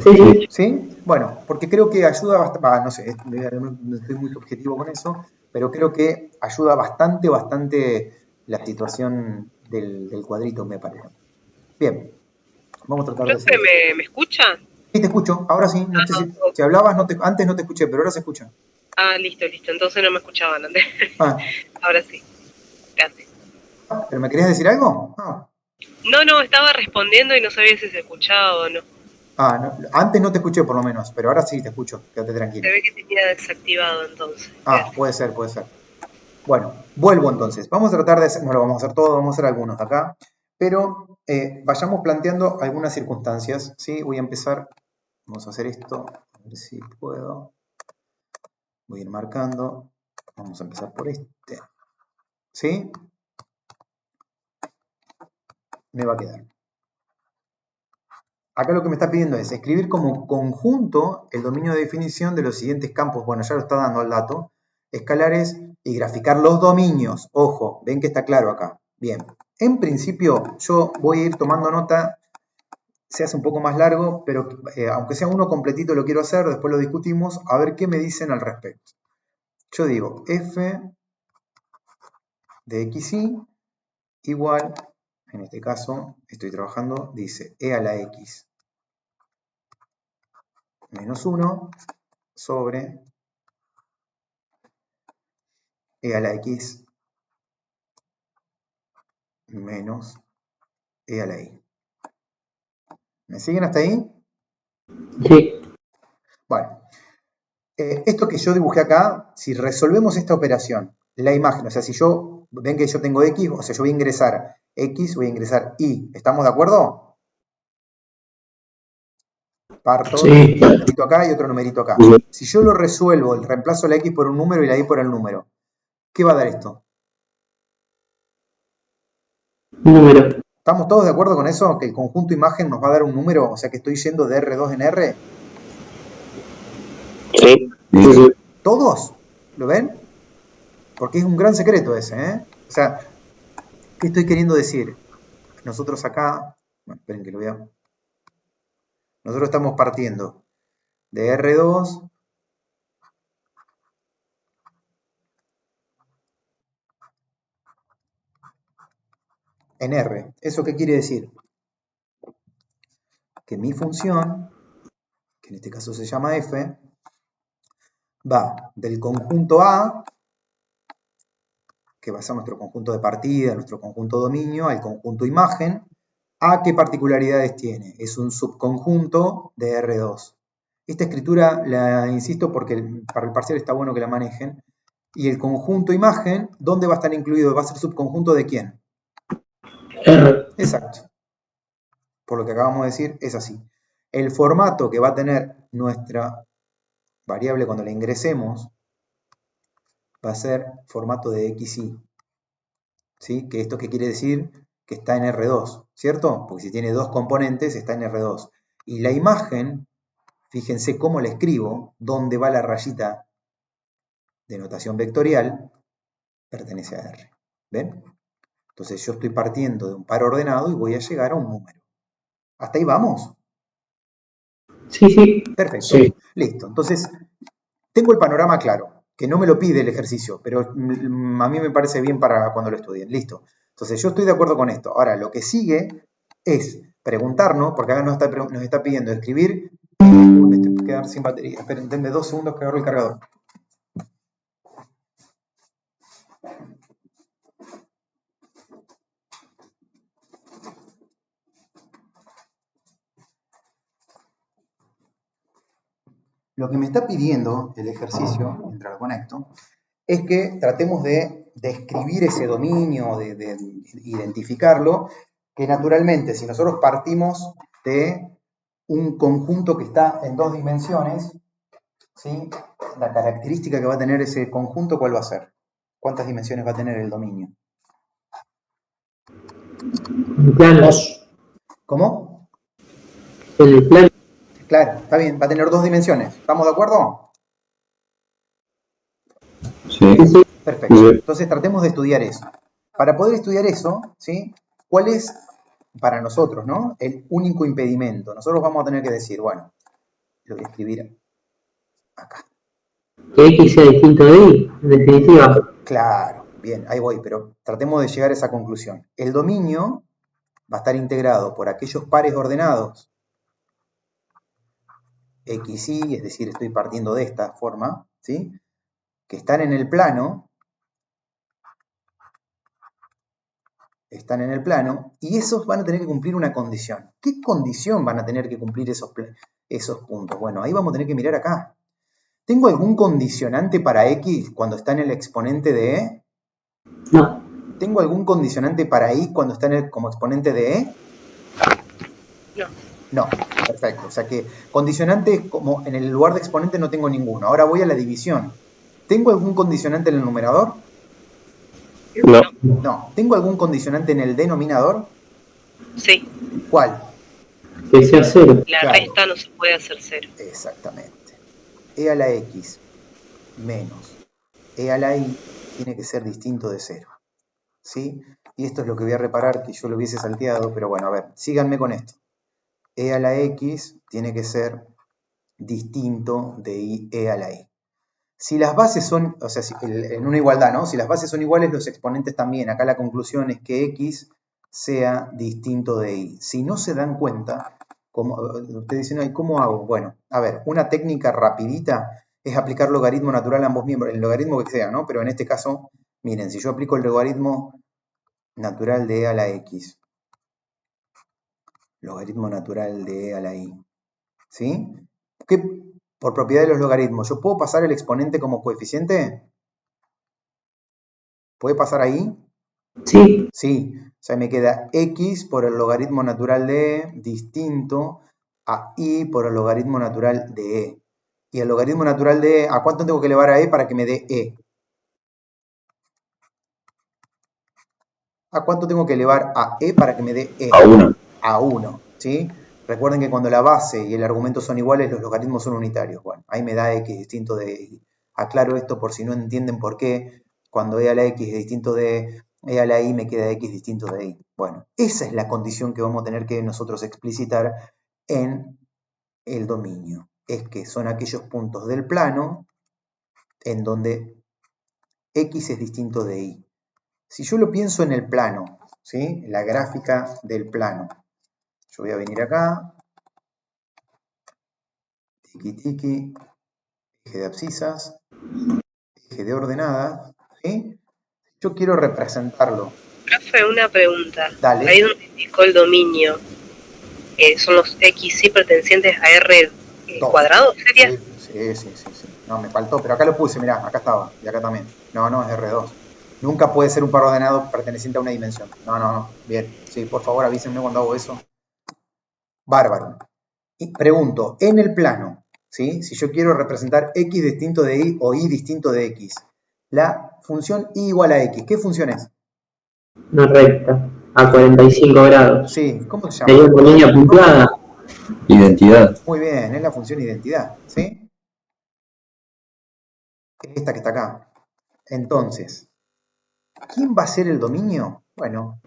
Sí. ¿Sí? Bueno, porque creo que ayuda bastante, no sé, no estoy muy subjetivo con eso, pero creo que ayuda bastante la situación del cuadrito, me parece. Bien, vamos a tratar de hacer Profe, eso. ¿me escucha? Sí, te escucho, ahora sí, no sé si hablabas, antes no te escuché, pero ahora se escucha. Listo, entonces no me escuchaban antes. Ah, Ahora sí, gracias. ¿pero me querías decir algo? No, estaba respondiendo y no sabía si se escuchaba o no. No, antes no te escuché por lo menos, pero ahora sí te escucho, quédate tranquilo. Se ve que tenía desactivado entonces. Puede ser. Bueno, vuelvo entonces. Vamos a tratar de hacer, no lo vamos a hacer todo, vamos a hacer algunos acá, pero vayamos planteando algunas circunstancias, ¿sí? Voy a empezar, vamos a hacer esto, a ver si puedo. Voy a ir marcando, vamos a empezar por este, ¿sí? Me va a quedar. Acá lo que me está pidiendo es escribir como conjunto el dominio de definición de los siguientes campos, bueno, ya lo está dando el dato, escalares y graficar los dominios. Ojo, ven que está claro acá. Bien, en principio yo voy a ir tomando nota, se hace un poco más largo, pero aunque sea uno completito lo quiero hacer, después lo discutimos, a ver qué me dicen al respecto. Yo digo f de xy igual, en este caso estoy trabajando, dice e a la x menos 1 sobre e a la x menos e a la y. ¿Me siguen hasta ahí? Sí. Bueno, esto que yo dibujé acá, si resolvemos esta operación, la imagen, o sea, si yo, ven que yo tengo x, o sea, yo voy a ingresar x, voy a ingresar y, ¿estamos de acuerdo? Parto, Sí. un numerito acá y otro numerito acá. Si yo lo resuelvo, reemplazo la x por un número y la y por el número, ¿qué va a dar esto? Número. ¿Estamos todos de acuerdo con eso? Que el conjunto imagen nos va a dar un número, o sea que estoy yendo de R2 en R. Sí. ¿Todos? ¿Lo ven? Porque es un gran secreto ese, ¿eh? O sea, ¿qué estoy queriendo decir? Nosotros acá, bueno, esperen que lo vea. Nosotros estamos partiendo de R2 en R. ¿Eso qué quiere decir? Que mi función, que en este caso se llama f, va del conjunto A, que va a ser nuestro conjunto de partida, nuestro conjunto dominio, al conjunto imagen. ¿A qué particularidades tiene? Es un subconjunto de R2. Esta escritura la insisto porque para el parcial está bueno que la manejen. Y el conjunto imagen, ¿dónde va a estar incluido? ¿Va a ser subconjunto de quién? R. Exacto. Por lo que acabamos de decir, es así. El formato que va a tener nuestra variable cuando la ingresemos va a ser formato de XY. ¿Sí? Que esto qué quiere decir que está en R2, ¿cierto? Porque si tiene dos componentes está en R2. Y la imagen, fíjense cómo la escribo, dónde va la rayita de notación vectorial, pertenece a R. ¿Ven? Entonces yo estoy partiendo de un par ordenado y voy a llegar a un número. ¿Hasta ahí vamos? Sí, sí. Perfecto. Sí. Listo. Entonces, tengo el panorama claro, que no me lo pide el ejercicio, pero a mí me parece bien para cuando lo estudien. Listo. Entonces, yo estoy de acuerdo con esto. Ahora, lo que sigue es preguntarnos, porque acá nos está pidiendo escribir. Me estoy quedando sin batería. Esperen, denme 2 segundos que agarro el cargador. Lo que me está pidiendo el ejercicio, mientras lo conecto, es que tratemos de describir ese dominio, de identificarlo, que naturalmente, si nosotros partimos de un conjunto que está en 2 dimensiones, ¿sí? La característica que va a tener ese conjunto, ¿cuál va a ser? ¿Cuántas dimensiones va a tener el dominio? El plano. ¿Cómo? El plano. Claro, está bien, va a tener 2 dimensiones. ¿Estamos de acuerdo? Sí. Perfecto. Sí. Entonces tratemos de estudiar eso. Para poder estudiar eso, ¿sí? ¿Cuál es para nosotros, ¿no? El único impedimento? Nosotros vamos a tener que decir, bueno, lo voy a escribir acá. Que X sea distinto de Y, en definitiva. Claro, bien, ahí voy, pero tratemos de llegar a esa conclusión. El dominio va a estar integrado por aquellos pares ordenados X, Y, es decir, estoy partiendo de esta forma, ¿sí? Que están en el plano, y esos van a tener que cumplir una condición. ¿Qué condición van a tener que cumplir esos puntos? Bueno, ahí vamos a tener que mirar acá. ¿Tengo algún condicionante para X cuando está en el exponente de E? No. ¿Tengo algún condicionante para Y cuando está como exponente de E? No. No, perfecto. O sea que condicionante como en el lugar de exponente no tengo ninguno. Ahora voy a la división. ¿Tengo algún condicionante en el numerador? No. No. ¿Tengo algún condicionante en el denominador? Sí. ¿Cuál? Que sea 0. La Claro. resta no se puede hacer 0. Exactamente. E a la X menos E a la Y tiene que ser distinto de 0. ¿Sí? Y esto es lo que voy a reparar, que yo lo hubiese salteado, pero bueno, a ver, síganme con esto. E a la X tiene que ser distinto de E a la Y. Si las bases son, o sea, en una igualdad, ¿no? Si las bases son iguales, los exponentes también. Acá la conclusión es que X sea distinto de Y. Si no se dan cuenta, ustedes dicen, ¿cómo hago? Bueno, a ver, una técnica rapidita es aplicar logaritmo natural a ambos miembros, el logaritmo que sea, ¿no? Pero en este caso, miren, si yo aplico el logaritmo natural de E a la X, logaritmo natural de E a la Y, ¿sí? ¿Qué? Por propiedad de los logaritmos, ¿yo puedo pasar el exponente como coeficiente? ¿Puede pasar ahí? Sí. Sí, o sea, me queda X por el logaritmo natural de E distinto a Y por el logaritmo natural de E. Y el logaritmo natural de E, ¿a cuánto tengo que elevar a E para que me dé E? ¿A cuánto tengo que elevar a E para que me dé E? A 1. A 1, ¿sí? Recuerden que cuando la base y el argumento son iguales, los logaritmos son unitarios. Bueno, ahí me da X distinto de Y. Aclaro esto por si no entienden por qué cuando E a la X es distinto de E a la Y me queda X distinto de Y. Bueno, esa es la condición que vamos a tener que nosotros explicitar en el dominio. Es que son aquellos puntos del plano en donde X es distinto de Y. Si yo lo pienso en el plano, ¿sí? La gráfica del plano. Yo voy a venir acá, tiki tiki, eje de abscisas, eje de ordenadas, ¿sí? Yo quiero representarlo. Profe, una pregunta. Dale. Ahí donde indicó el dominio, son los XY pertenecientes a R2 ¿Cuadrado sería? Sí. No, me faltó, pero acá lo puse, mirá, acá estaba, y acá también. No, es R2. Nunca puede ser un par ordenado perteneciente a una dimensión. No. Bien, sí, por favor avísenme cuando hago eso. Bárbaro. Y pregunto, en el plano, ¿sí? Si yo quiero representar x distinto de y o y distinto de x, la función y igual a x, ¿qué función es? Una recta a 45 grados. Sí, ¿cómo se Hay llama? una línea puntuada. Identidad. Muy bien, es la función identidad, ¿sí? Esta que está acá. Entonces, ¿quién va a ser el dominio? Bueno,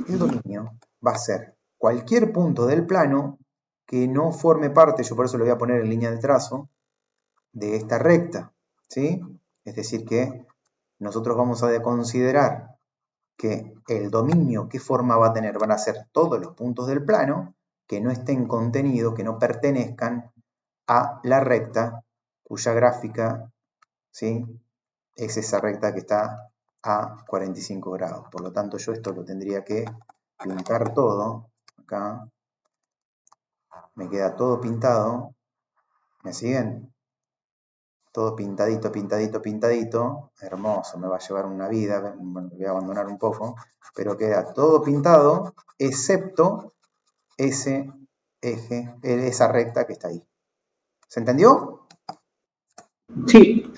el dominio va a ser cualquier punto del plano que no forme parte, yo por eso lo voy a poner en línea de trazo, de esta recta, ¿sí? Es decir que nosotros vamos a considerar que el dominio, ¿qué forma va a tener? Van a ser todos los puntos del plano que no estén contenidos, que no pertenezcan a la recta cuya gráfica, ¿sí? Es esa recta que está a 45 grados. Por lo tanto, yo esto lo tendría que pintar todo. Acá me queda todo pintado. ¿Me siguen? Todo pintadito. Hermoso, me va a llevar una vida. Bueno, voy a abandonar un poco. Pero queda todo pintado, excepto ese eje, esa recta que está ahí. ¿Se entendió? Sí.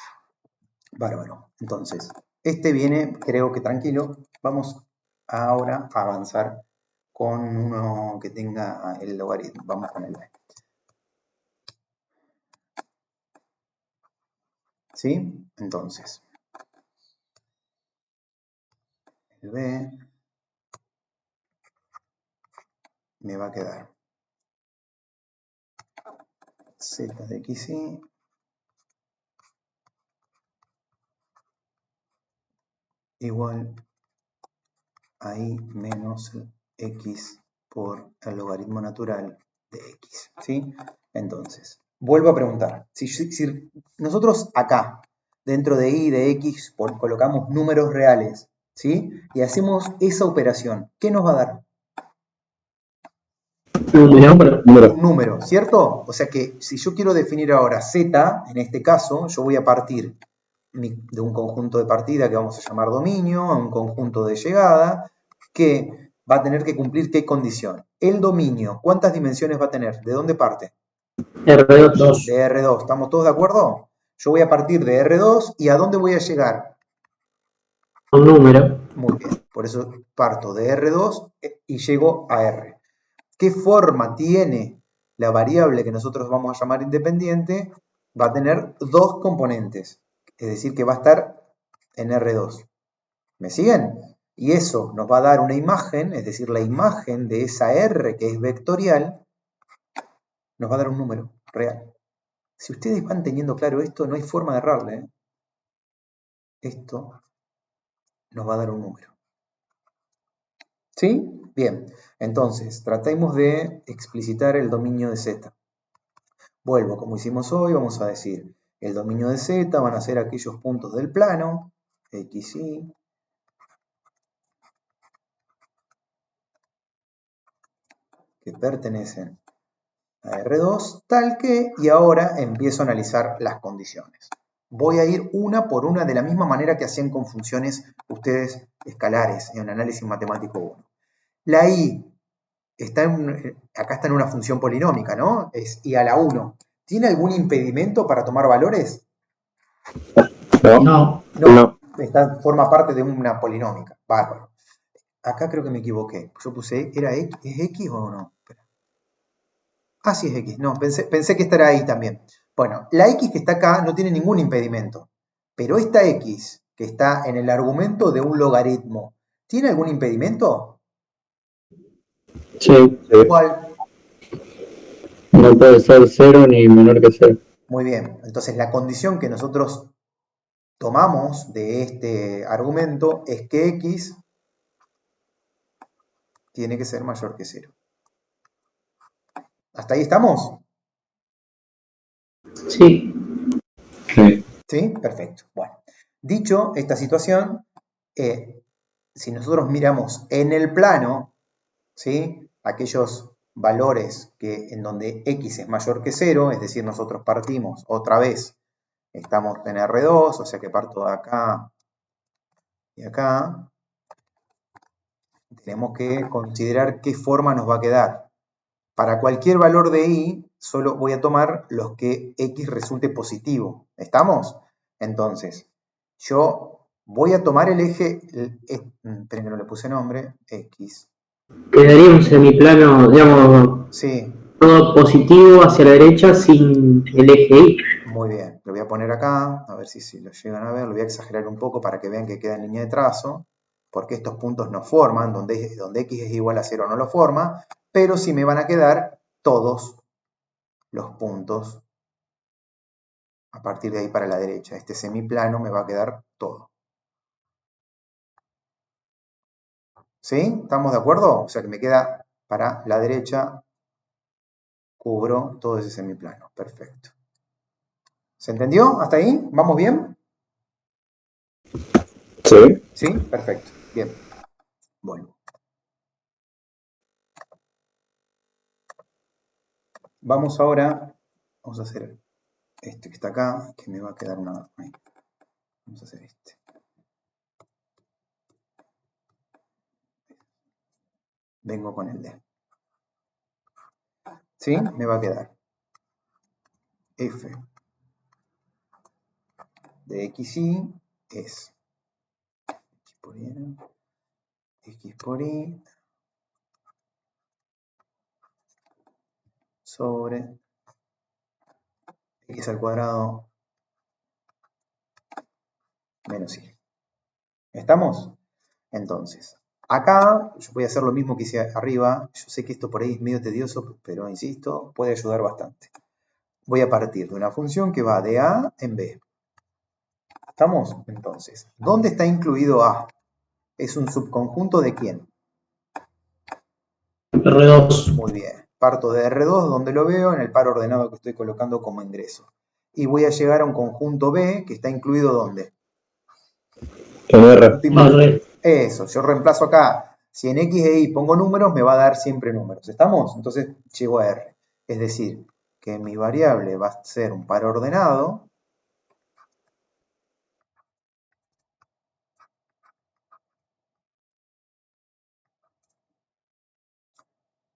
Bárbaro. Entonces, este viene, creo que tranquilo. Vamos ahora a avanzar con uno que tenga el logaritmo. Vamos con el B. ¿Sí? Entonces, el B me va a quedar z de xy igual a y menos x por el logaritmo natural de x. ¿Sí? Entonces, vuelvo a preguntar. Si nosotros acá, dentro de y de x, colocamos números reales, ¿sí? Y hacemos esa operación, ¿qué nos va a dar? Un número, ¿cierto? O sea que si yo quiero definir ahora z, en este caso, yo voy a partir de un conjunto de partida que vamos a llamar dominio, a un conjunto de llegada, que va a tener que cumplir qué condición. El dominio, ¿cuántas dimensiones va a tener? ¿De dónde parte? R2. De R2, ¿estamos todos de acuerdo? Yo voy a partir de R2 y ¿a dónde voy a llegar? Un número. Muy bien, por eso parto de R2 y llego a R. ¿Qué forma tiene la variable que nosotros vamos a llamar independiente? Va a tener dos componentes, es decir, que va a estar en R2. ¿Me siguen? Y eso nos va a dar una imagen, es decir, la imagen de esa R que es vectorial, nos va a dar un número real. Si ustedes van teniendo claro esto, no hay forma de errarle, ¿eh? Esto nos va a dar un número. ¿Sí? Bien, entonces tratemos de explicitar el dominio de Z. Vuelvo, como hicimos hoy, vamos a decir, el dominio de Z van a ser aquellos puntos del plano, X, Y, que pertenecen a R2, tal que, y ahora empiezo a analizar las condiciones. Voy a ir una por una de la misma manera que hacían con funciones ustedes escalares en análisis matemático 1. La Y acá está en una función polinómica, ¿no? Es y a la 1. ¿Tiene algún impedimento para tomar valores? No. Forma parte de una polinómica. Bárbaro. Acá creo que me equivoqué. Yo puse, ¿es X o no? Ah, sí es X. No, pensé que esta era ahí también. Bueno, la X que está acá no tiene ningún impedimento. Pero esta X que está en el argumento de un logaritmo, ¿tiene algún impedimento? Sí. ¿Cuál? No puede ser 0 ni menor que 0. Muy bien. Entonces la condición que nosotros tomamos de este argumento es que X tiene que ser mayor que 0. ¿Hasta ahí estamos? Sí. Sí. ¿Sí? Perfecto. Bueno, dicho esta situación, si nosotros miramos en el plano, ¿sí? Aquellos valores en donde x es mayor que 0, es decir, nosotros partimos otra vez, estamos en R2, o sea que parto de acá y acá, tenemos que considerar qué forma nos va a quedar. Para cualquier valor de y, solo voy a tomar los que x resulte positivo. ¿Estamos? Entonces, yo voy a tomar el eje, esperen que no le puse nombre, x. Quedaría un semiplano, digamos, Sí, todo positivo hacia la derecha sin el eje Y. muy bien. Lo voy a poner acá, a ver si lo llegan a ver. Lo voy a exagerar un poco para que vean que queda en línea de trazo, porque estos puntos no forman, donde x es igual a 0 no lo forma, pero sí me van a quedar todos los puntos a partir de ahí para la derecha. Este semiplano me va a quedar todo. ¿Sí? ¿Estamos de acuerdo? O sea que me queda para la derecha, cubro todo ese semiplano. Perfecto. ¿Se entendió? ¿Hasta ahí? ¿Vamos bien? Sí. ¿Sí? Perfecto. Bien. Bueno. Vamos ahora, vamos a hacer este que está acá, que me va a quedar una... Ahí. Vamos a hacer este. Vengo con el D. ¿Sí? Me va a quedar F de XY es X por Y sobre X al cuadrado menos Y. ¿Estamos? Entonces, acá yo voy a hacer lo mismo que hice arriba. Yo sé que esto por ahí es medio tedioso, pero insisto, puede ayudar bastante. Voy a partir de una función que va de A en B. ¿Estamos? Entonces, ¿dónde está incluido A? ¿Es un subconjunto de quién? R2. Muy bien. Parto de R2, donde lo veo, en el par ordenado que estoy colocando como ingreso. Y voy a llegar a un conjunto B que está incluido ¿dónde? En R. R. Eso, yo reemplazo acá. Si en X e Y pongo números, me va a dar siempre números. ¿Estamos? Entonces llego a R. Es decir, que mi variable va a ser un par ordenado.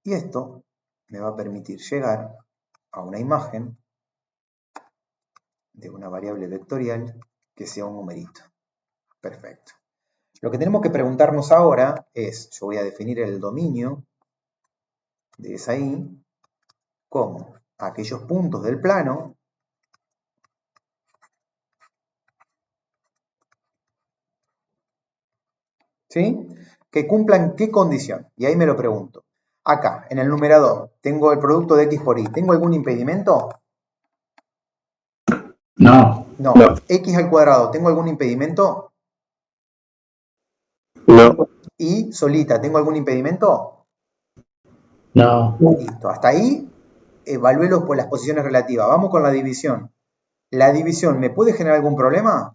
Y esto me va a permitir llegar a una imagen de una variable vectorial que sea un numerito. Perfecto. Lo que tenemos que preguntarnos ahora es, yo voy a definir el dominio de esa Y como aquellos puntos del plano ¿sí? Que cumplan qué condición. Y ahí me lo pregunto. Acá, en el numerador, tengo el producto de X por Y. ¿Tengo algún impedimento? No. No. X al cuadrado, ¿tengo algún impedimento? No. Y solita, ¿tengo algún impedimento? No. Listo. Hasta ahí evalué las posiciones relativas. Vamos con la división. ¿La división me puede generar algún problema?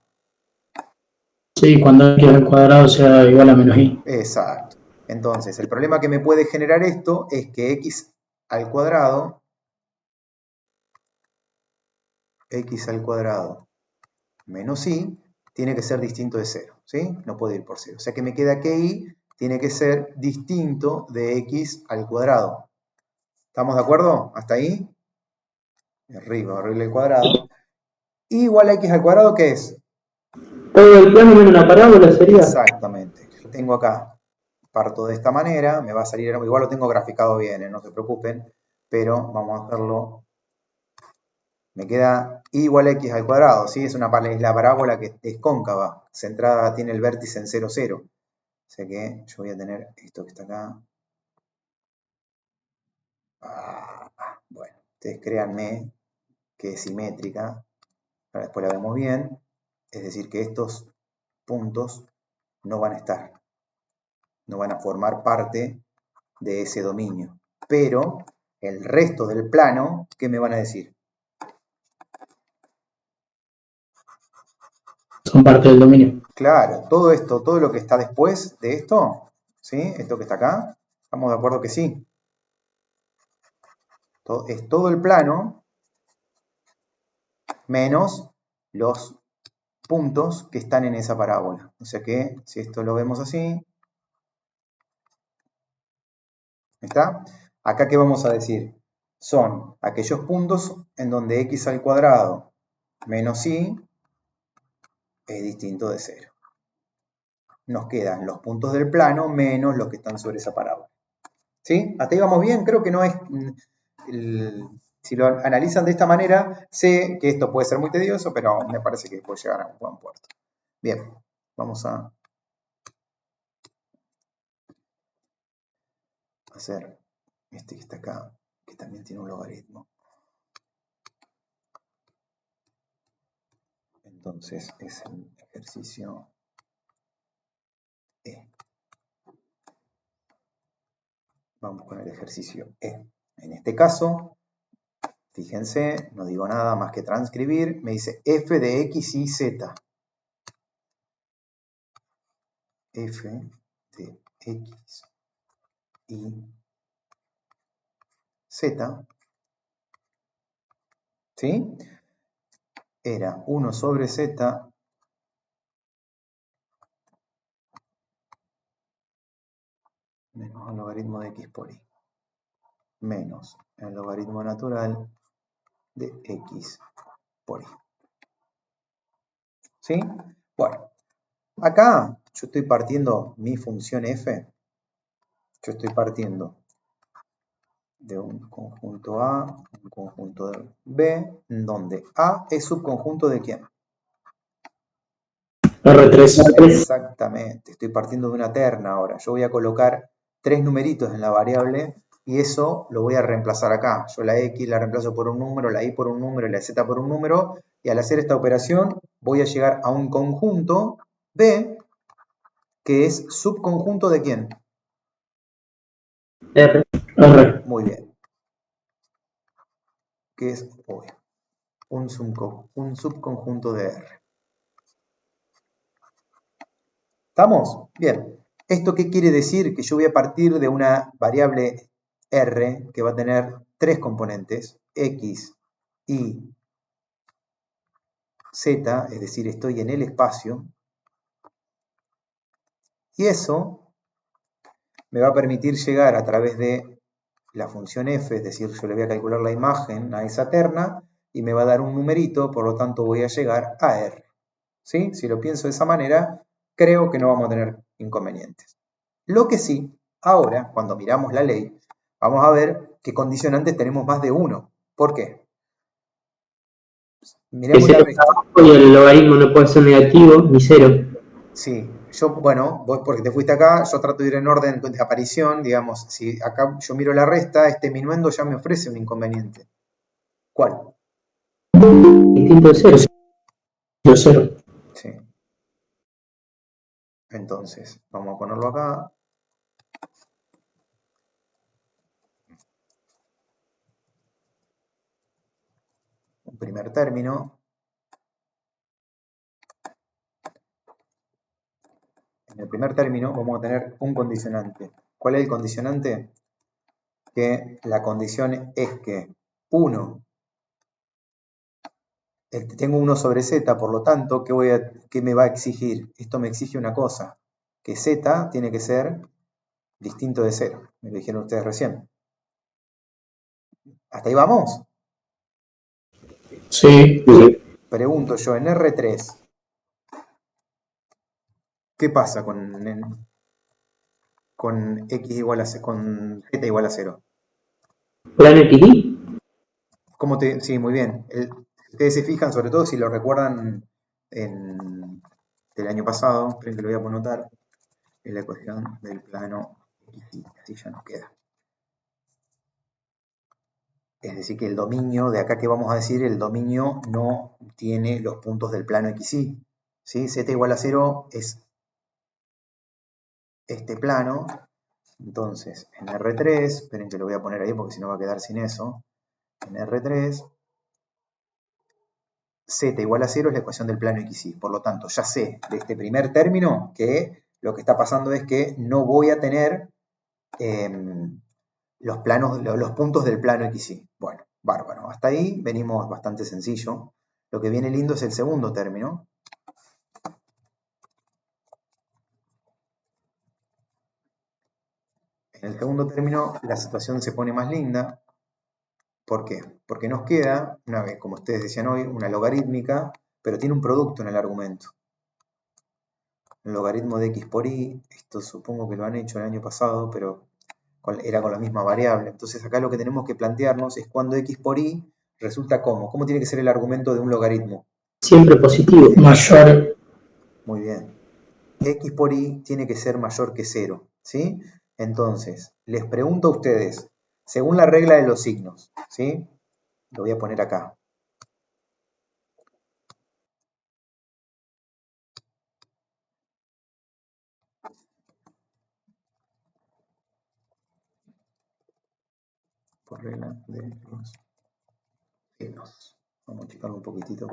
Sí, cuando X al cuadrado sea igual a menos Y. Exacto. Entonces, el problema que me puede generar esto es que X al cuadrado menos Y tiene que ser distinto de 0, ¿sí? No puede ir por 0. O sea que me queda que Y tiene que ser distinto de X al cuadrado. ¿Estamos de acuerdo? ¿Hasta ahí? Arriba, arregle el cuadrado. Y igual a X al cuadrado, ¿qué es? Todo el plano menos una parábola sería. Exactamente. Lo tengo acá. Parto de esta manera, me va a salir, igual lo tengo graficado bien, no se preocupen, pero vamos a hacerlo. Me queda y igual a X al cuadrado, ¿sí? Es la parábola que es cóncava, centrada, tiene el vértice en 0, 0. O sea que yo voy a tener esto que está acá. Bueno, ustedes créanme que es simétrica. Ahora después la vemos bien. Es decir, que estos puntos no van a estar. No van a formar parte de ese dominio. Pero el resto del plano, ¿qué me van a decir? Son parte del dominio. Claro, todo esto, todo lo que está después de esto, ¿sí? Esto que está acá, ¿estamos de acuerdo que sí? es todo el plano menos los puntos que están en esa parábola. O sea que, si esto lo vemos así, ¿está? Acá, ¿qué vamos a decir? Son aquellos puntos en donde x al cuadrado menos y es distinto de 0. Nos quedan los puntos del plano menos los que están sobre esa parábola. ¿Sí? ¿Hasta ahí vamos bien? Creo que no es... si lo analizan de esta manera, sé que esto puede ser muy tedioso, pero me parece que puede llegar a un buen puerto. Bien, vamos a hacer este que está acá, que también tiene un logaritmo. Entonces es el ejercicio E. Vamos con el ejercicio E. En este caso, fíjense, no digo nada más que transcribir, me dice f de x y z. F de x y z, ¿sí? Era 1 sobre z menos el logaritmo de x por y, menos el logaritmo natural de x por y. ¿Sí? Bueno, acá yo estoy partiendo mi función f, yo estoy partiendo de un conjunto A, un conjunto B, donde A es subconjunto de ¿quién? R3. Exactamente, estoy partiendo de una terna ahora. Yo voy a colocar 3 numeritos en la variable y eso lo voy a reemplazar acá. Yo la X la reemplazo por un número, la Y por un número y la Z por un número. Y al hacer esta operación voy a llegar a un conjunto B que es subconjunto de ¿quién? R. Muy bien. Que es obvio. Un subconjunto de R. ¿Estamos? Bien. ¿Esto qué quiere decir? Que yo voy a partir de una variable R que va a tener 3 componentes, X, Y, Z, es decir, estoy en el espacio. Y eso me va a permitir llegar a través de la función f, es decir, yo le voy a calcular la imagen a esa terna y me va a dar un numerito, por lo tanto voy a llegar a R. ¿Sí? Si lo pienso de esa manera, creo que no vamos a tener inconvenientes. Lo que sí, ahora, cuando miramos la ley, vamos a ver que condicionantes tenemos más de uno. ¿Por qué? Miremos la respuesta. Y el logaritmo no puede ser negativo ni 0. Sí, bueno, vos porque te fuiste acá, yo trato de ir en orden de aparición, digamos, si acá yo miro la resta, este minuendo ya me ofrece un inconveniente. ¿Cuál? Distinto de 0. 0. Sí. Entonces, vamos a ponerlo acá. Un primer término. En el primer término vamos a tener un condicionante. ¿Cuál es el condicionante? Que la condición es que 1, tengo 1 sobre z, por lo tanto, ¿qué me va a exigir? Esto me exige una cosa, que z tiene que ser distinto de 0. Me lo dijeron ustedes recién. ¿Hasta ahí vamos? Sí. Pregunto yo, en R3, ¿qué pasa con x igual a con z igual a 0? ¿Plano XY? Sí, muy bien. Ustedes se fijan, sobre todo si lo recuerdan del año pasado, esperen que lo voy a anotar, en la ecuación del plano XY, así ya nos queda. Es decir, que el dominio, de acá que vamos a decir, el dominio no tiene los puntos del plano XY. ¿Sí? Z igual a 0 es este plano. Entonces, en R3, esperen que lo voy a poner ahí porque si no va a quedar sin eso. En R3, Z igual a 0 es la ecuación del plano XY. Por lo tanto, ya sé de este primer término que lo que está pasando es que no voy a tener los puntos del plano XY. Bueno, bárbaro. Hasta ahí venimos bastante sencillo. Lo que viene lindo es el segundo término. En el segundo término la situación se pone más linda. ¿Por qué? Porque nos queda, una vez, como ustedes decían hoy, una logarítmica, pero tiene un producto en el argumento. El logaritmo de x por y, esto supongo que lo han hecho el año pasado, pero era con la misma variable. Entonces acá lo que tenemos que plantearnos es cuando x por y resulta ¿cómo? ¿Cómo tiene que ser el argumento de un logaritmo? Siempre positivo. Mayor. Muy bien. X por y tiene que ser mayor que 0, ¿sí? Entonces, les pregunto a ustedes, según la regla de los signos, ¿sí? Lo voy a poner acá. Por regla de los signos. Vamos a checarlo un poquitito.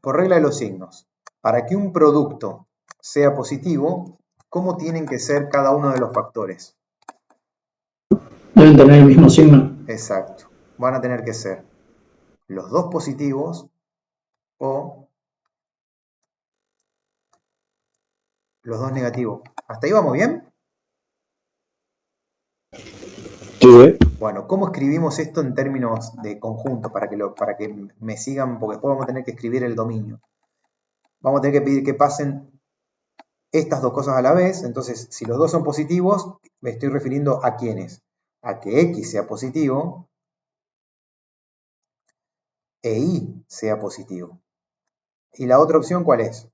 Por regla de los signos, para que un producto sea positivo, ¿cómo tienen que ser cada uno de los factores? Deben tener el mismo signo. Exacto. Van a tener que ser los dos positivos o los dos negativos. ¿Hasta ahí vamos bien? Sí. Bueno, ¿cómo escribimos esto en términos de conjunto? Para que me sigan, porque después vamos a tener que escribir el dominio. Vamos a tener que pedir que pasen estas dos cosas a la vez. Entonces, si los dos son positivos, me estoy refiriendo a quiénes. A que x sea positivo e y sea positivo. ¿Y la otra opción cuál es?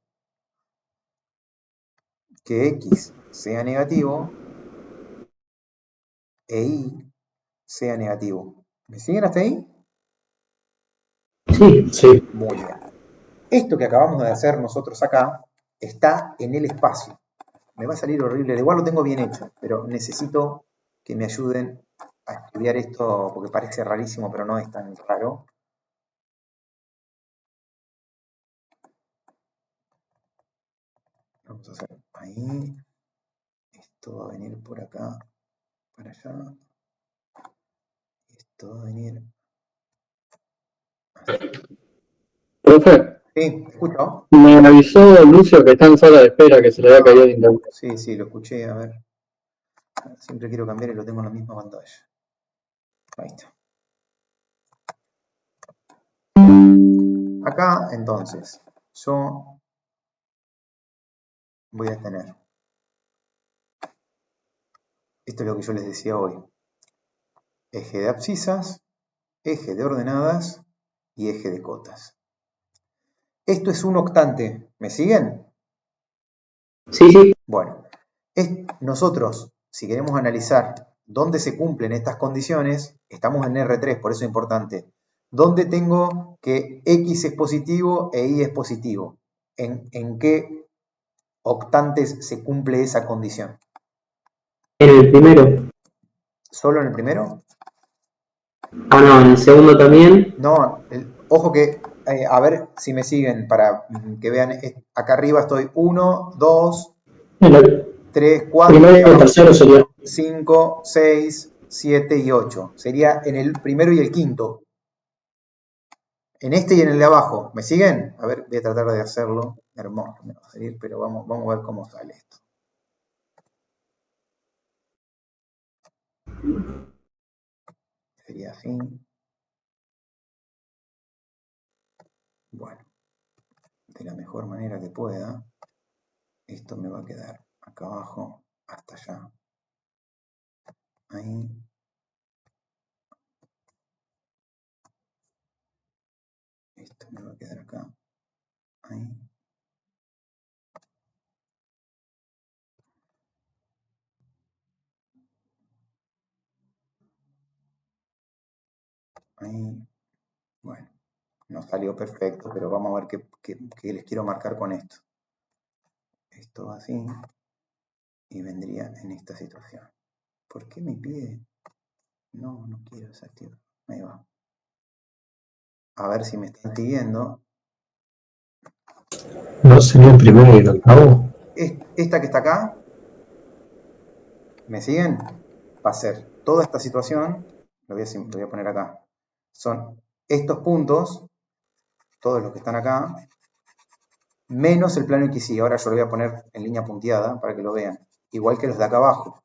Que x sea negativo e y sea negativo. ¿Me siguen hasta ahí? Sí. Sí. Muy bien. Esto que acabamos de hacer nosotros acá está en el espacio. Me va a salir horrible, igual lo tengo bien hecho, pero necesito que me ayuden a estudiar esto porque parece rarísimo, pero no es tan raro. Vamos a hacer ahí. Esto va a venir por acá, para allá. Esto va a venir. Profe, Sí, ¿te escucho? me avisó Lucio que está en sala de espera, que se le había caído el internet. Sí, lo escuché, a ver. Siempre quiero cambiar y lo tengo en la misma pantalla. Ahí está. Acá, entonces, yo voy a tener. Esto es lo que yo les decía hoy. Eje de abscisas, eje de ordenadas y eje de cotas. Esto es un octante. ¿Me siguen? Sí. Bueno, nosotros, si queremos analizar dónde se cumplen estas condiciones, estamos en R3, por eso es importante. ¿Dónde tengo que X es positivo e Y es positivo? ¿En qué octantes se cumple esa condición? En el primero. ¿Solo en el primero? Ah, no, en el segundo también. No, ojo que, a ver si me siguen para que vean, acá arriba estoy 1, 2, En el 3, 4, primero y el tercero sería. 5, 6, 7 y 8. Sería en el primero y el quinto. En este y en el de abajo. ¿Me siguen? A ver, voy a tratar de hacerlo. Hermoso, me va a salir, pero vamos a ver cómo sale esto. Sería así. Bueno, de la mejor manera que pueda. Esto me va a quedar acá abajo hasta allá. Ahí. Esto me va a quedar acá. Ahí. Ahí. Bueno, no salió perfecto, pero vamos a ver qué les quiero marcar con esto. Esto va así. Y vendría en esta situación. ¿Por qué me pide? No quiero desactivar. Ahí va. A ver si me están siguiendo. ¿No sería el primero y el octavo? Esta que está acá. ¿Me siguen? Va a ser toda esta situación, lo voy a poner acá, son estos puntos, todos los que están acá, menos el plano XY. Ahora yo lo voy a poner en línea punteada para que lo vean. Igual que los de acá abajo.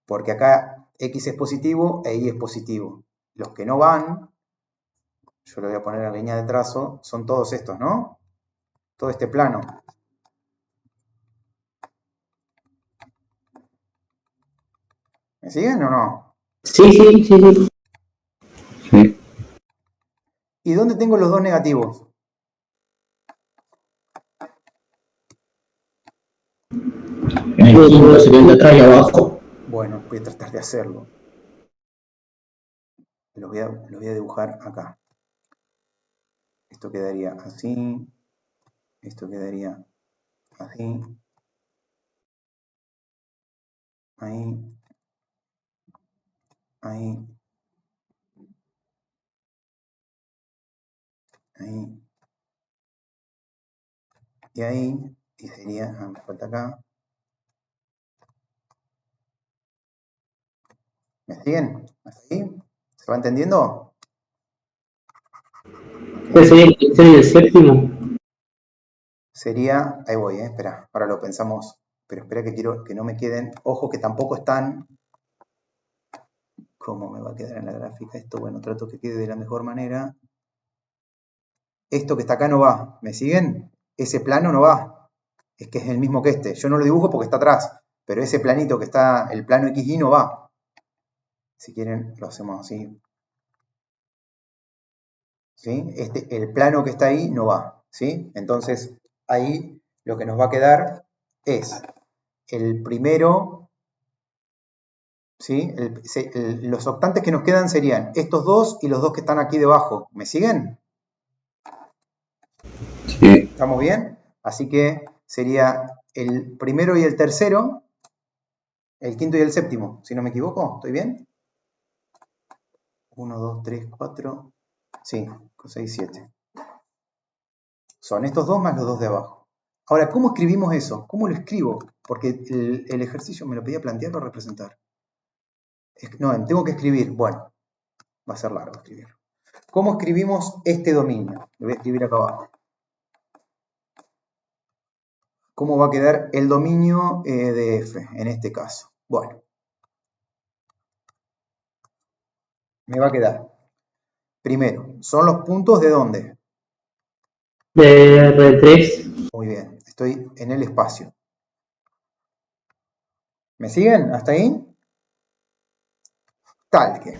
Porque acá X es positivo e Y es positivo. Los que no van, yo lo voy a poner en línea de trazo, son todos estos, ¿no? Todo este plano. ¿Me siguen o no? Sí, sí, sí, sí. Sí. ¿Y dónde tengo los dos negativos? En el quinto sería el de atrás y abajo. Bueno, voy a tratar de hacerlo. Lo voy a dibujar acá. Esto quedaría así. Esto quedaría así. Ahí. Ahí. Ahí. Y ahí. Y sería, me falta acá. ¿Me siguen? ¿Hasta ahí? ¿Se va entendiendo? ¿Ese sería el tercero y el séptimo? Sería, ahí voy, espera, ahora lo pensamos, pero espera que quiero que no me queden, ojo que tampoco están, ¿cómo me va a quedar en la gráfica esto? Bueno, trato que quede de la mejor manera. Esto que está acá no va, ¿me siguen? Ese plano no va, es que es el mismo que este, yo no lo dibujo porque está atrás, pero ese planito que está, el plano XY no va. Si quieren, lo hacemos así. ¿Sí? El plano que está ahí no va, ¿sí? Entonces, ahí lo que nos va a quedar es el primero, ¿sí? Los octantes que nos quedan serían estos dos y los dos que están aquí debajo. ¿Me siguen? Sí. ¿Estamos bien? Así que sería el primero y el tercero, el quinto y el séptimo, si no me equivoco. ¿Estoy bien? 1, 2, 3, 4, 5, 6, 7. Son estos dos más los dos de abajo. Ahora, ¿cómo escribimos eso? ¿Cómo lo escribo? Porque el ejercicio me lo pedía plantear o representar. No, tengo que escribir. Bueno, va a ser largo escribir. ¿Cómo escribimos este dominio? Lo voy a escribir acá abajo. ¿Cómo va a quedar el dominio de F en este caso? Bueno, me va a quedar. Primero, ¿son los puntos de dónde? De R3. Muy bien, estoy en el espacio. ¿Me siguen hasta ahí? Tal que.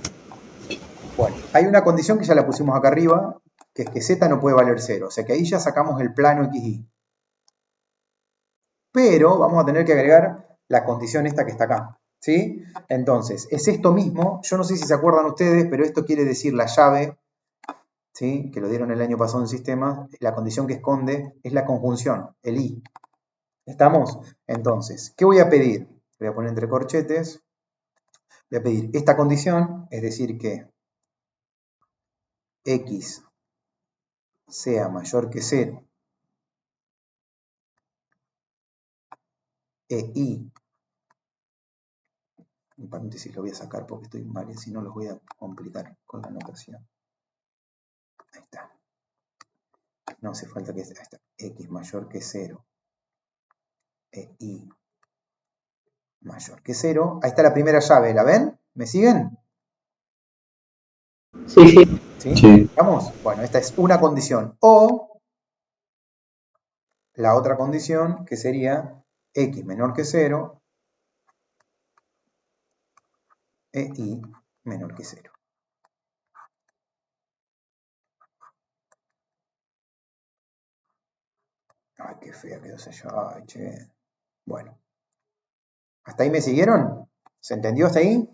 Bueno, hay una condición que ya la pusimos acá arriba, que es que Z no puede valer 0. O sea que ahí ya sacamos el plano XY. Pero vamos a tener que agregar la condición esta que está acá. ¿Sí? Entonces, es esto mismo. Yo no sé si se acuerdan ustedes, pero esto quiere decir la llave, ¿sí? Que lo dieron el año pasado en sistemas. La condición que esconde es la conjunción, el I. ¿Estamos? Entonces, ¿qué voy a pedir? Voy a poner entre corchetes. Voy a pedir esta condición, es decir que X sea mayor que 0 e Y, en paréntesis lo voy a sacar porque estoy mal y si no los voy a complicar con la notación. Ahí está. No hace falta que ahí está. X mayor que 0 e Y mayor que 0. Ahí está la primera llave, ¿la ven? ¿Me siguen? Sí, sí. ¿Sí? Sí. ¿Vamos? Bueno, esta es una condición. O la otra condición que sería X menor que 0 e Y menor que 0. Ay, qué fea quedó esa llave, ay, che. Bueno. ¿Hasta ahí me siguieron? ¿Se entendió hasta ahí?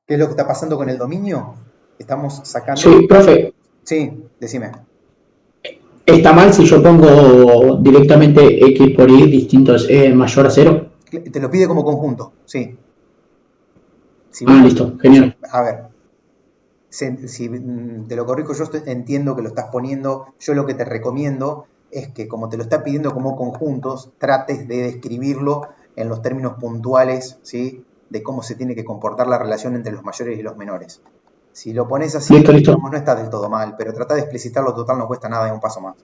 ¿Qué es lo que está pasando con el dominio? Estamos sacando... Sí, profe, Sí, decime. ¿está mal si yo pongo directamente X por Y distinto mayor a 0? Te lo pide como conjunto, sí. Si Listo, genial. A ver, si te lo corrijo, yo entiendo que lo estás poniendo. Yo lo que te recomiendo es que como te lo está pidiendo como conjuntos, trates de describirlo en los términos puntuales, ¿sí? De cómo se tiene que comportar la relación entre los mayores y los menores. Si lo pones así, Listo. no está del todo mal, pero trata de explicitarlo total, no cuesta nada, es un paso más.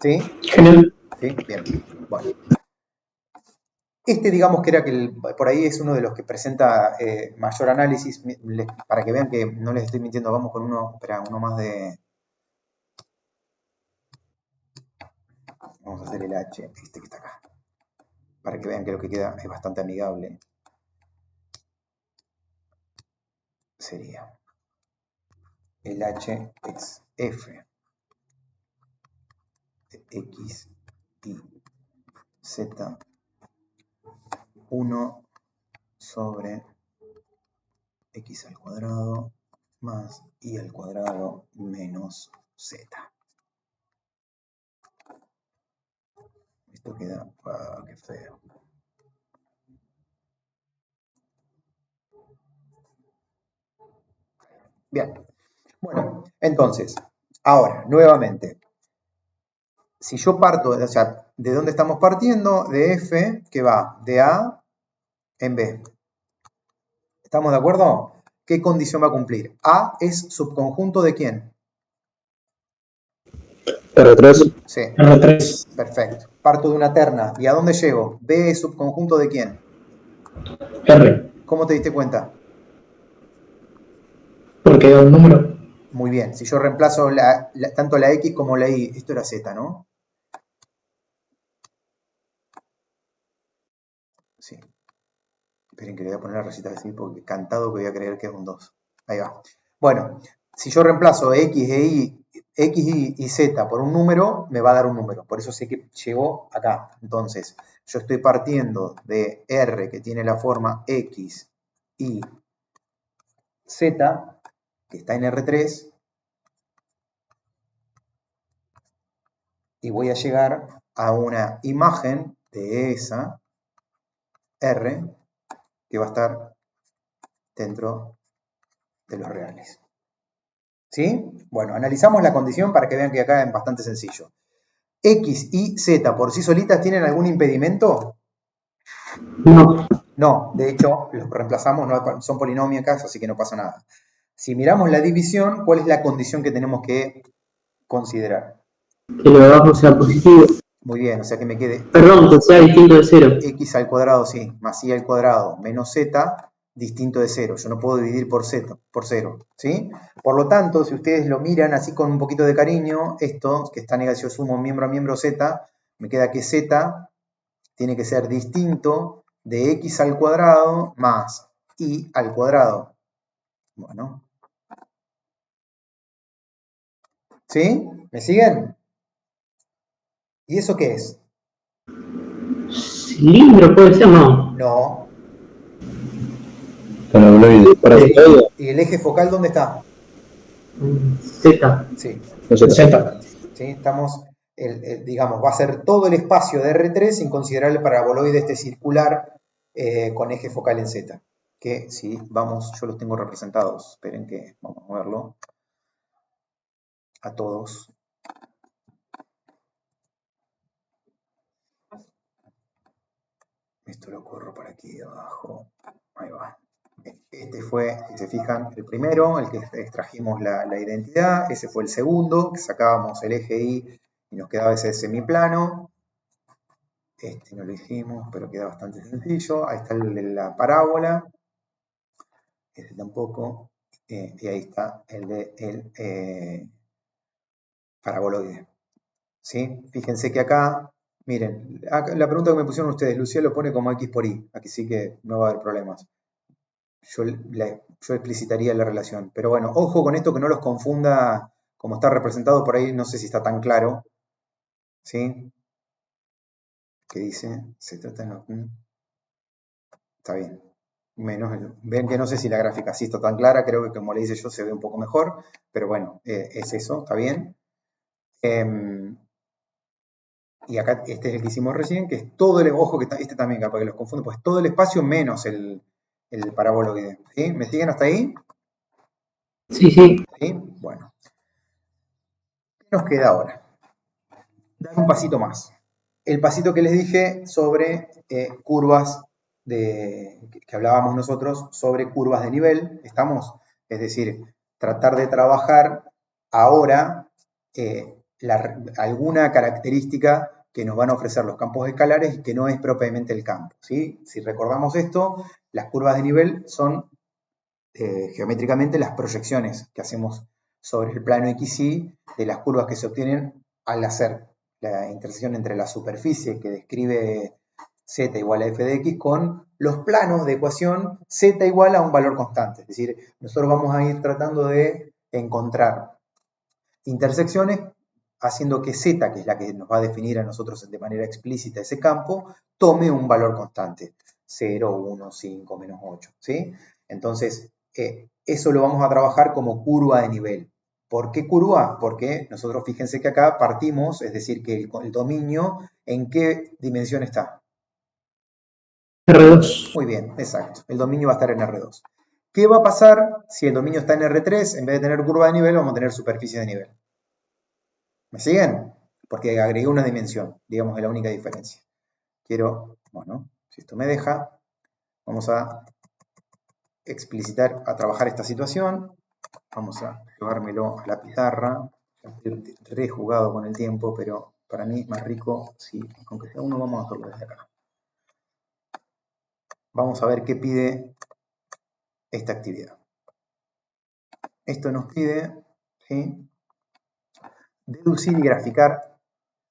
¿Sí? Genial. ¿Sí? Bien. Bueno. Este, digamos que era que por ahí es uno de los que presenta mayor análisis, para que vean que no les estoy mintiendo. Vamos con uno más de... Vamos a hacer el H, este que está acá, para que vean que lo que queda es bastante amigable. Sería el H es F de X y Z 1 sobre X al cuadrado más Y al cuadrado menos Z. Esto queda... qué feo. Bien. Bueno, entonces, ahora, nuevamente, si yo parto, o sea, ¿de dónde estamos partiendo? De F, que va de A en B. ¿Estamos de acuerdo? ¿Qué condición va a cumplir? A es subconjunto de ¿quién? R3. Sí. R3. Perfecto. Parto de una terna. ¿Y a dónde llego? B es subconjunto de ¿quién? R. ¿Cómo te diste cuenta? Porque da un número. Muy bien. Si yo reemplazo tanto la X como la Y, esto era Z, ¿no? Sí. Esperen que le voy a poner la recita así porque cantado que voy a creer que es un 2. Ahí va. Bueno, si yo reemplazo X y Z por un número, me va a dar un número. Por eso sé que llegó acá. Entonces, yo estoy partiendo de R, que tiene la forma X, y Z, que está en R3, y voy a llegar a una imagen de esa R que va a estar dentro de los reales. ¿Sí? Bueno, analizamos la condición para que vean que acá es bastante sencillo. X y Z por sí solitas tienen algún impedimento? No. No, de hecho, los reemplazamos, no, son polinomios, así que no pasa nada. Si miramos la división, ¿cuál es la condición que tenemos que considerar? Que lo de abajo sea positivo. Muy bien, o sea que me quede Perdón, que sea distinto de 0. X al cuadrado, sí, más Y al cuadrado menos Z distinto de 0. Yo no puedo dividir por 0, ¿sí? Por lo tanto, si ustedes lo miran así con un poquito de cariño, esto, que está negación sumo miembro a miembro Z, me queda que Z tiene que ser distinto de X al cuadrado más Y al cuadrado. Bueno. ¿Sí? ¿Me siguen? ¿Y eso qué es? Cilindro puede ser, no. No. Paraboloide. Paraboloide. ¿Y el eje focal dónde está? Z. Sí. Z. ¿Sí? Estamos, digamos, va a ser todo el espacio de R3 sin considerar el paraboloide este circular con eje focal en Z. Que si vamos, yo los tengo representados. Esperen que vamos a verlo a todos. Esto lo corro por aquí abajo. Ahí va. Este fue, si se fijan, el primero, el que extrajimos la identidad. Ese fue el segundo, que sacábamos el eje Y y nos quedaba ese semiplano. Este no lo hicimos, pero queda bastante sencillo. Ahí está el de la parábola. Este tampoco. Y ahí está el de el paraboloide. ¿Sí? Fíjense que acá, miren, acá, la pregunta que me pusieron ustedes, Lucía lo pone como X por Y. Aquí sí que no va a haber problemas. Yo explicitaría la relación. Pero bueno, ojo con esto que no los confunda, como está representado por ahí, no sé si está tan claro. ¿Sí? ¿Qué dice? Se trata de... Está bien. Ven que no sé si la gráfica sí está tan clara, creo que como le hice yo se ve un poco mejor, pero bueno, es eso, está bien. Y acá este es el que hicimos recién, que es todo el, ojo que este también, capaz que los confundo, pues todo el espacio menos el paraboloide. ¿Sí? ¿Me siguen hasta ahí? Sí, sí. ¿Sí? Bueno. ¿Qué nos queda ahora? dar un pasito más. El pasito que les dije sobre curvas que hablábamos nosotros, sobre curvas de nivel, ¿estamos? Es decir, tratar de trabajar ahora alguna característica que nos van a ofrecer los campos escalares y que no es propiamente el campo, ¿sí? Si recordamos esto, las curvas de nivel son geométricamente las proyecciones que hacemos sobre el plano XY de las curvas que se obtienen al hacer la intersección entre la superficie que describe z igual a f de x con los planos de ecuación z igual a un valor constante. Es decir, nosotros vamos a ir tratando de encontrar intersecciones haciendo que z, que es la que nos va a definir a nosotros de manera explícita ese campo, tome un valor constante. 0, 1, 5, menos 8. ¿Sí? Entonces, eso lo vamos a trabajar como curva de nivel. ¿Por qué curva? Porque nosotros fíjense que acá partimos, es decir, que el dominio, ¿en qué dimensión está? R2. Muy bien, exacto. El dominio va a estar en R2. ¿Qué va a pasar si el dominio está en R3? En vez de tener curva de nivel, vamos a tener superficie de nivel. ¿Me siguen? Porque agregué una dimensión, digamos, es la única diferencia. Quiero, bueno, si esto me deja, vamos a explicitar, a trabajar esta situación. Vamos a llevármelo a la pizarra. Ya estoy rejugado con el tiempo, pero para mí más rico, si aunque sea uno, vamos a hacerlo desde acá. Vamos a ver qué pide esta actividad. Esto nos pide, ¿sí?, deducir y graficar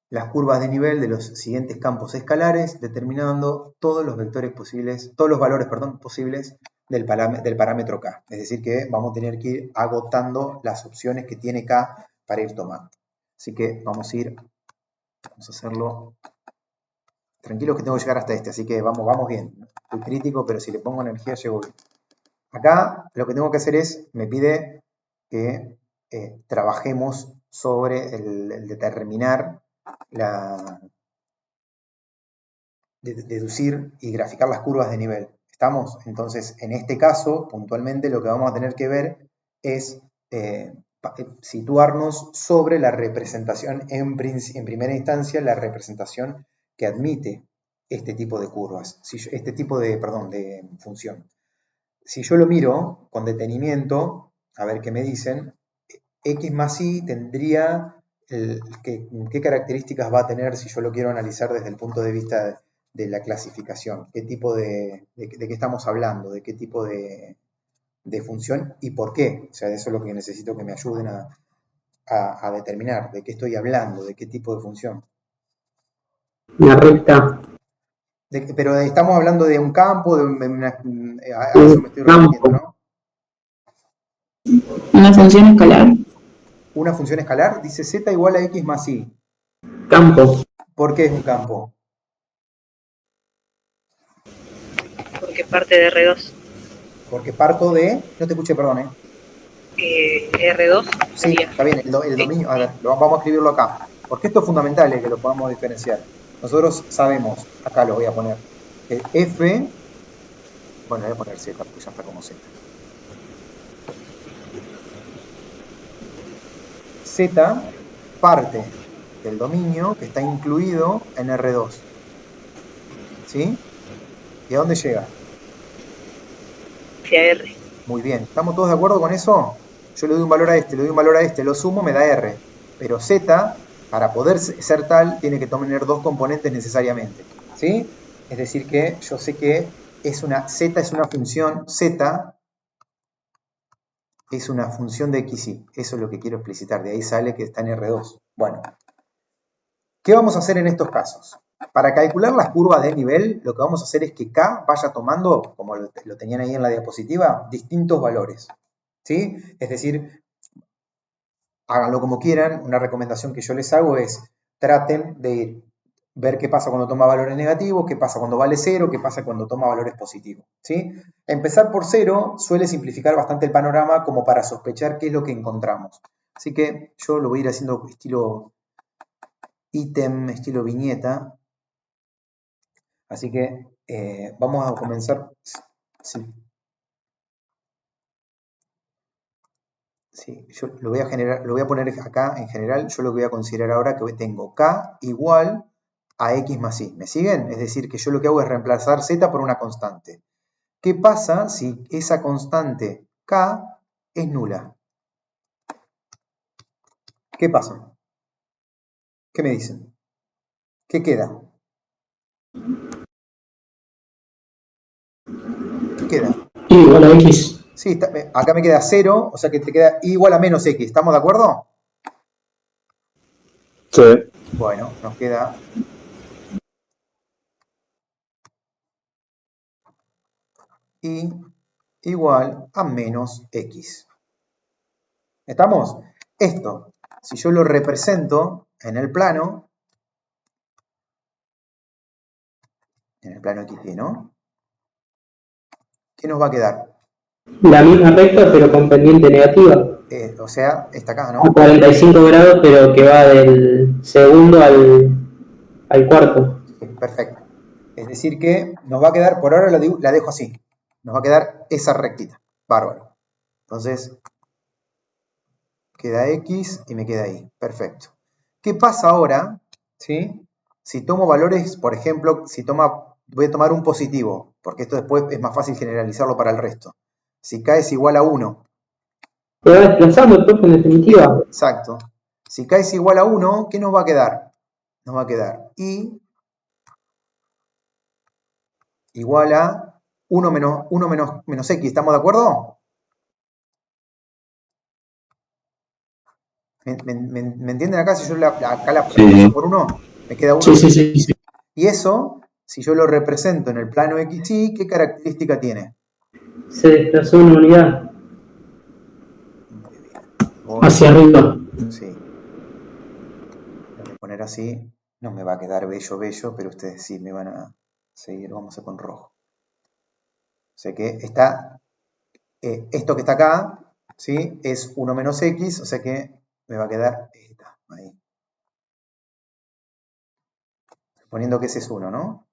las curvas de nivel de los siguientes campos escalares, determinando todos los vectores posibles, todos los valores, perdón, posibles del parámetro K. Es decir que vamos a tener que ir agotando las opciones que tiene K para ir tomando. Así que vamos a hacerlo tranquilos que tengo que llegar hasta este, así que vamos bien. Estoy crítico, pero si le pongo energía llego bien. Acá lo que tengo que hacer es, me pide que trabajemos sobre el determinar, deducir y graficar las curvas de nivel. ¿Estamos? Entonces, en este caso, puntualmente, lo que vamos a tener que ver es situarnos sobre la representación, en primera instancia, la representación que admite este tipo de curvas, este tipo de función. Si yo lo miro con detenimiento, a ver qué me dicen, x más y tendría, ¿qué características va a tener si yo lo quiero analizar desde el punto de vista de la clasificación? ¿Qué tipo de qué estamos hablando? ¿De qué tipo de función y por qué? O sea, eso es lo que necesito que me ayuden a determinar. ¿De qué estoy hablando? ¿De qué tipo de función? La recta. Pero estamos hablando de un campo, a eso me estoy refiriendo, ¿no? Una función escalar. Una función escalar dice z igual a x más y. Campo. ¿Por qué es un campo? Porque parte de R2. Porque parto de... No te escuché, perdón, R2. Sí, está bien, el dominio... A ver, vamos a escribirlo acá. Porque esto es fundamental, que lo podamos diferenciar. Nosotros sabemos, acá lo voy a poner, que f... Bueno, voy a poner z, porque ya está como z. Z parte del dominio que está incluido en R2. ¿Sí? ¿Y a dónde llega? Hacia R. Muy bien. ¿Estamos todos de acuerdo con eso? Yo le doy un valor a este, le doy un valor a este, lo sumo, me da R. Pero Z, para poder ser tal, tiene que tener dos componentes necesariamente. ¿Sí? Es decir que yo sé que Z es una función, Z es una función de XY. Eso es lo que quiero explicitar. De ahí sale que está en R2. Bueno. ¿Qué vamos a hacer en estos casos? Para calcular las curvas de nivel, lo que vamos a hacer es que K vaya tomando, como lo tenían ahí en la diapositiva, distintos valores. ¿Sí? Es decir, háganlo como quieran. Una recomendación que yo les hago es traten de ver qué pasa cuando toma valores negativos, qué pasa cuando vale 0, qué pasa cuando toma valores positivos. ¿Sí? Empezar por 0 suele simplificar bastante el panorama como para sospechar qué es lo que encontramos. Así que yo lo voy a ir haciendo estilo ítem, estilo viñeta. Así que vamos a comenzar. Sí. Sí, yo lo voy a generar, lo voy a poner acá en general. Yo lo que voy a considerar ahora que tengo K igual a X más Y. ¿Me siguen? Es decir, que yo lo que hago es reemplazar Z por una constante. ¿Qué pasa si esa constante K es nula? ¿Qué pasa? ¿Qué me dicen? ¿Qué queda? ¿Qué queda? Y igual a X. Sí, acá me queda 0, o sea que te queda y igual a menos X. ¿Estamos de acuerdo? Sí. Bueno, nos queda y igual a menos X. ¿Estamos? Esto, si yo lo represento en el plano XY, ¿no? ¿Qué nos va a quedar? La misma recta, pero con pendiente negativa. O sea, está acá, A ¿no? 45 grados, pero que va del segundo al cuarto. Sí, perfecto. Es decir que nos va a quedar, por ahora la dejo así. Nos va a quedar esa rectita. Bárbaro. Entonces, queda X y me queda Y. Perfecto. ¿Qué pasa ahora? ¿Sí? Si tomo valores, por ejemplo, voy a tomar un positivo, porque esto después es más fácil generalizarlo para el resto. Si K es igual a 1. Te va desplazando, profe, en definitiva. Exacto. Si K es igual a 1, ¿qué nos va a quedar? Nos va a quedar Y igual a 1 menos X. ¿Estamos de acuerdo? ¿Me entienden acá? Si yo acá la reemplazo por 1, me queda 1. Sí. Y eso, si yo lo represento en el plano XY, ¿qué característica tiene? Se desplazó una unidad. Muy bien. Hacia arriba. Sí. Lo voy a poner así. No me va a quedar bello, pero ustedes sí me van a seguir. Vamos a con rojo. O sea que está, esto que está acá, ¿sí? Es 1 menos X, o sea que me va a quedar esta, ahí. Suponiendo que ese es 1, ¿no?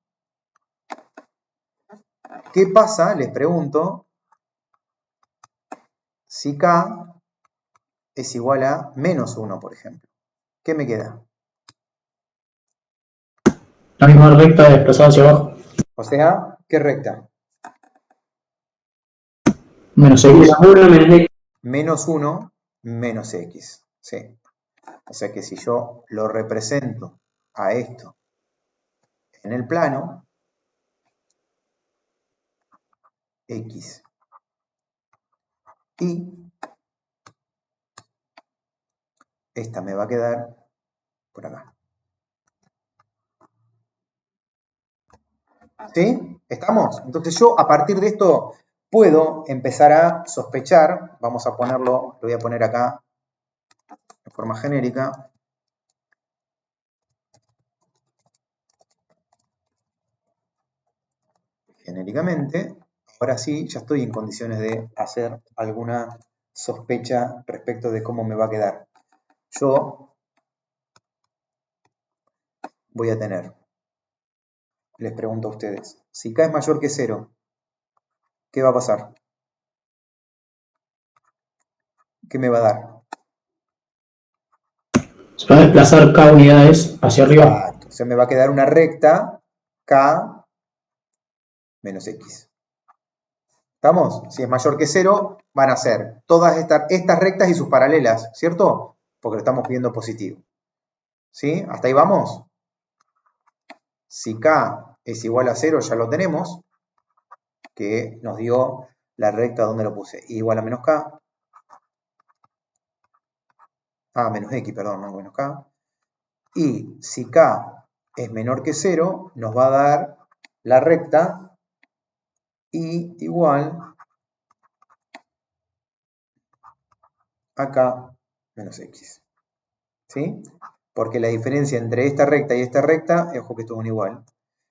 ¿Qué pasa? Les pregunto, si K es igual a menos 1, por ejemplo. ¿Qué me queda? La misma recta desplazada hacia abajo. O sea, ¿qué recta? Menos X. Menos 1 menos X. Menos 1 menos X. Sí. O sea que si yo lo represento a esto en el plano, X y esta me va a quedar por acá. ¿Sí? ¿Estamos? Entonces yo a partir de esto puedo empezar a sospechar, vamos a ponerlo, lo voy a poner acá de forma genérica. Genéricamente, ahora sí ya estoy en condiciones de hacer alguna sospecha respecto de cómo me va a quedar. Yo voy a tener, les pregunto a ustedes, si K es mayor que 0, ¿qué va a pasar? ¿Qué me va a dar? Se va a desplazar K unidades hacia arriba. Exacto. O sea, me va a quedar una recta K menos X. ¿Estamos? Si es mayor que 0, van a ser todas estas rectas y sus paralelas, ¿cierto? Porque lo estamos pidiendo positivo. ¿Sí? ¿Hasta ahí vamos? Si K es igual a 0, ya lo tenemos, que nos dio la recta donde lo puse. I igual a menos K. Menos X, perdón, no menos K. Y si K es menor que 0, nos va a dar la recta I igual a K menos X. ¿Sí? Porque la diferencia entre esta recta y esta recta, ojo que esto es un igual,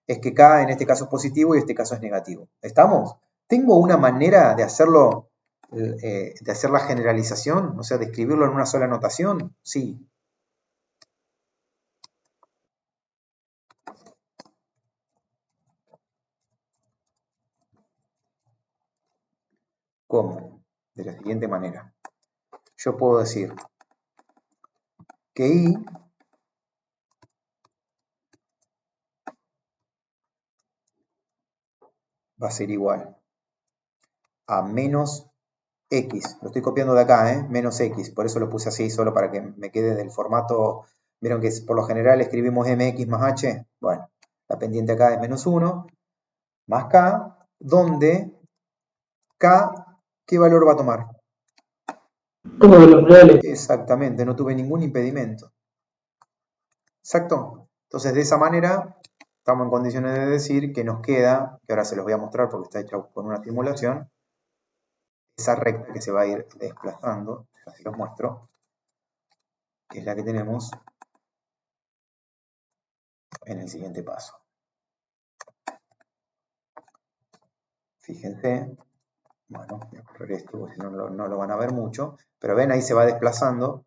es que K en este caso es positivo y en este caso es negativo. ¿Estamos? ¿Tengo una manera de hacerlo, de hacer la generalización? O sea, de escribirlo en una sola notación. Sí. ¿Cómo? De la siguiente manera. yo puedo decir que y va a ser igual a menos x. Lo estoy copiando de acá, menos x. Por eso lo puse así, solo para que me quede del formato. Vieron que por lo general escribimos mx más h. Bueno, la pendiente acá es menos 1 más k, donde k, ¿qué valor va a tomar? Todos los reales. Exactamente, no tuve ningún impedimento. Exacto. Entonces, de esa manera, estamos en condiciones de decir que nos queda, que ahora se los voy a mostrar porque está hecha con una simulación, esa recta que se va a ir desplazando, ya se los muestro, que es la que tenemos en el siguiente paso. Fíjense, bueno, voy a correr esto porque si no, no lo van a ver mucho, pero ven, ahí se va desplazando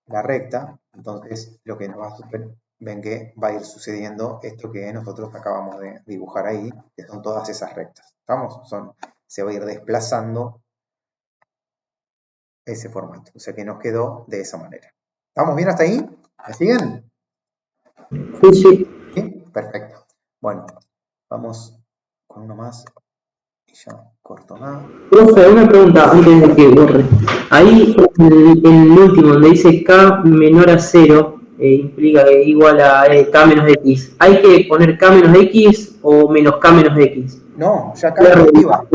la recta, entonces lo que nos va a suceder, ven que va a ir sucediendo esto que nosotros acabamos de dibujar ahí, que son todas esas rectas. ¿Estamos? Se va a ir desplazando ese formato, o sea que nos quedó de esa manera. ¿Estamos bien hasta ahí? ¿Me siguen? Sí, sí. ¿Sí? Perfecto. Bueno, vamos con uno más y ya corto acá. Profe, una pregunta antes de que borre. Ahí en el último, donde dice k menor a 0, implica que igual a k menos x. ¿Hay que poner k menos x o menos k menos x? No, ya acá es negativa.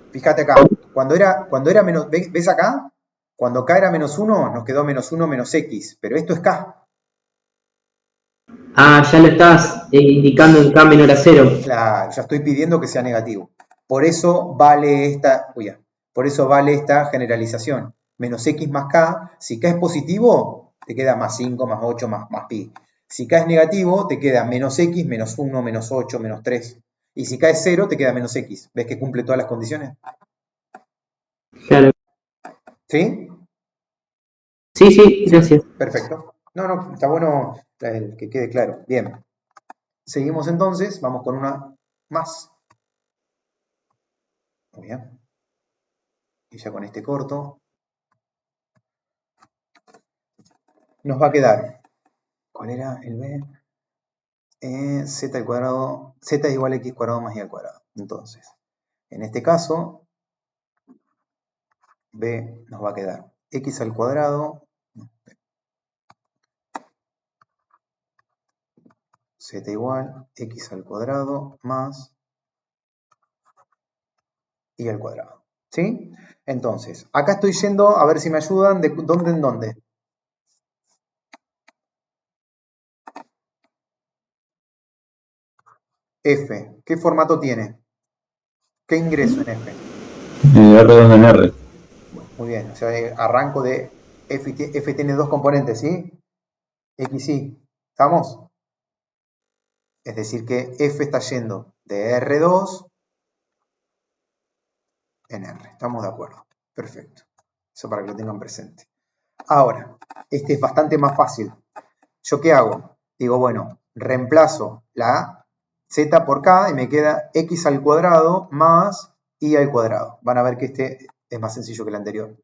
Fíjate acá, cuando era menos, ¿ves acá? Cuando k era menos 1, nos quedó menos 1 menos x, pero esto es k. Ah, ya lo estás indicando en k menor a 0. Claro, ya estoy pidiendo que sea negativo. Por eso vale esta generalización. Menos x más k, si k es positivo, te queda más 5, más 8, más pi. Si k es negativo, te queda menos x, menos 1, menos 8, menos 3. Y si k es 0, te queda menos x. ¿Ves que cumple todas las condiciones? Claro. ¿Sí? Sí, sí, gracias. Perfecto. No, está bueno que quede claro. Bien. Seguimos entonces, vamos con una más. Muy bien. Y ya con este corto. Nos va a quedar. ¿Cuál era el b? Z al cuadrado. Z es igual a x cuadrado más y al cuadrado. Entonces, en este caso, b nos va a quedar x al cuadrado. Z igual x al cuadrado más y al cuadrado. ¿Sí? Entonces, acá estoy yendo, a ver si me ayudan, de dónde en dónde. F, ¿qué formato tiene? ¿Qué ingreso en F? R2 en R. Muy bien, o sea, arranco de F tiene dos componentes, ¿sí? X, Y. ¿Estamos? Es decir que F está yendo de R2 en R. ¿Estamos de acuerdo? Perfecto. Eso para que lo tengan presente. Ahora, este es bastante más fácil. ¿Yo qué hago? Digo, bueno, reemplazo la Z por K y me queda X al cuadrado más Y al cuadrado. Van a ver que este es más sencillo que el anterior.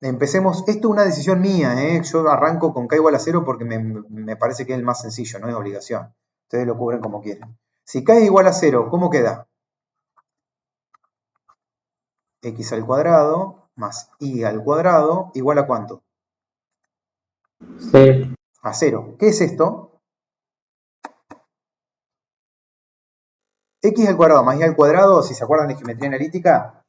Empecemos, esto es una decisión mía, yo arranco con k igual a 0 porque me parece que es el más sencillo, no es obligación. Ustedes lo cubren como quieren. Si k es igual a 0, ¿cómo queda? X al cuadrado más y al cuadrado igual a ¿cuánto? Sí. A 0. ¿Qué es esto? X al cuadrado más y al cuadrado, si se acuerdan de geometría analítica,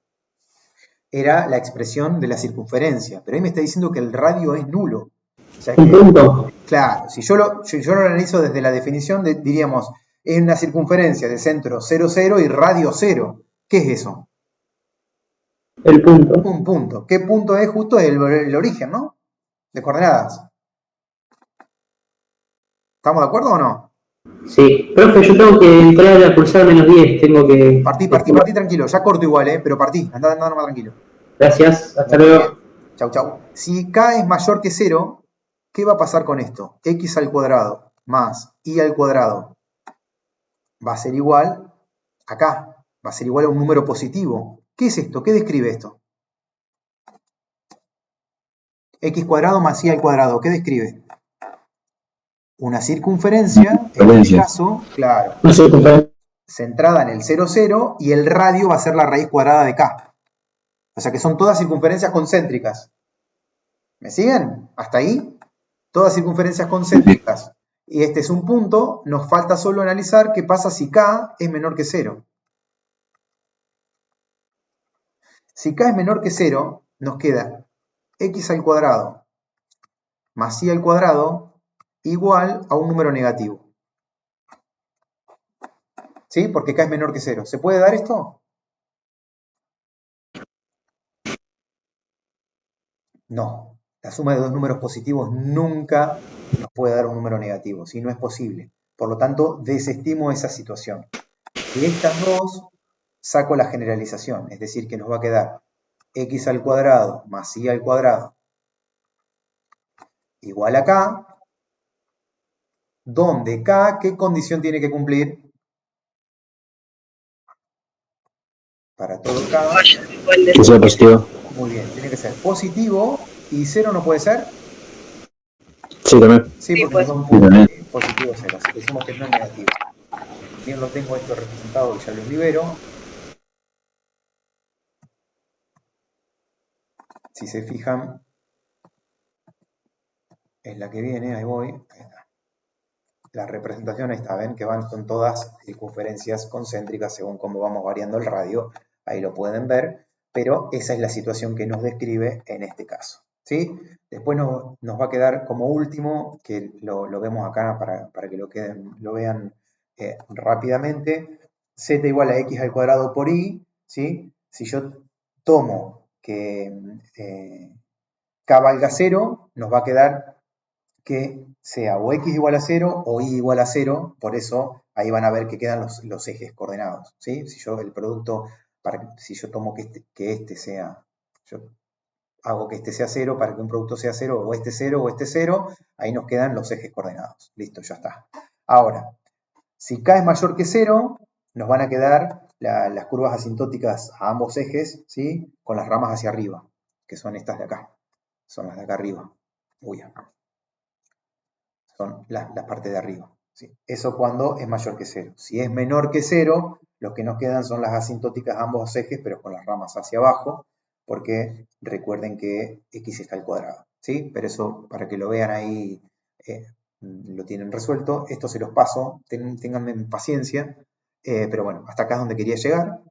era la expresión de la circunferencia. Pero ahí me está diciendo que el radio es nulo. O sea que, Un punto. claro, si yo lo analizo desde la definición, diríamos, es una circunferencia de centro 0, 0 y radio 0. ¿Qué es eso? El punto. Un punto. ¿Qué punto es? Justo el origen, ¿no? De coordenadas. ¿Estamos de acuerdo o no? Sí. Profe, yo tengo que entrar a pulsar menos 10. Tengo que... Partí tranquilo. Ya corto igual, pero partí. Andá nomás tranquilo. Gracias. Hasta luego. Chau. Si k es mayor que 0, ¿qué va a pasar con esto? X al cuadrado más y al cuadrado va a ser igual acá. Va a ser igual a un número positivo. ¿Qué es esto? ¿Qué describe esto? X cuadrado más y al cuadrado, ¿qué describe? Una circunferencia, en este caso, claro, No sé, compadre. centrada en el 0, 0, y el radio va a ser la raíz cuadrada de K. O sea que son todas circunferencias concéntricas. ¿Me siguen? ¿Hasta ahí? Todas circunferencias concéntricas. Y este es un punto, nos falta solo analizar qué pasa si K es menor que 0. Si K es menor que 0, nos queda X al cuadrado más Y al cuadrado igual a un número negativo. ¿Sí? Porque K es menor que 0. ¿Se puede dar esto? No. La suma de dos números positivos nunca nos puede dar un número negativo. ¿Sí? No es posible. Por lo tanto, desestimo esa situación. De estas dos, saco la generalización. Es decir, que nos va a quedar X al cuadrado más Y al cuadrado igual a K, donde K, ¿qué condición tiene que cumplir? Para todo K. Vaya, igual de- Que sea positivo. Muy bien, tiene que ser positivo y 0 no puede ser. Sí, también. Sí, porque pues. nos da un punto positivo 0, así que decimos que no es negativo. Bien, lo tengo esto representado y ya lo libero. Si se fijan, es la que viene, ahí voy. Ahí está. La representación está, ven que son todas circunferencias concéntricas según cómo vamos variando el radio. Ahí lo pueden ver, pero esa es la situación que nos describe en este caso. ¿Sí? Después nos va a quedar como último, que lo vemos acá para que lo vean rápidamente, z igual a x al cuadrado por y. ¿Sí? Si yo tomo que k valga 0, nos va a quedar que sea o x igual a 0 o y igual a 0, por eso ahí van a ver que quedan los ejes coordenados, ¿sí? Si yo el producto, si yo tomo que este sea, yo hago que este sea 0 para que un producto sea 0, o este 0 o este 0, ahí nos quedan los ejes coordenados. Listo, ya está. Ahora, si k es mayor que 0, nos van a quedar las curvas asintóticas a ambos ejes, ¿sí? Con las ramas hacia arriba, que son estas de acá. Son las de acá arriba. Uy, son las partes de arriba. ¿Sí? Eso cuando es mayor que 0. Si es menor que 0, lo que nos quedan son las asintóticas a ambos ejes, pero con las ramas hacia abajo, porque recuerden que x está al cuadrado. ¿Sí? Pero eso, para que lo vean ahí, lo tienen resuelto. Esto se los paso, ténganme paciencia, pero bueno, hasta acá es donde quería llegar.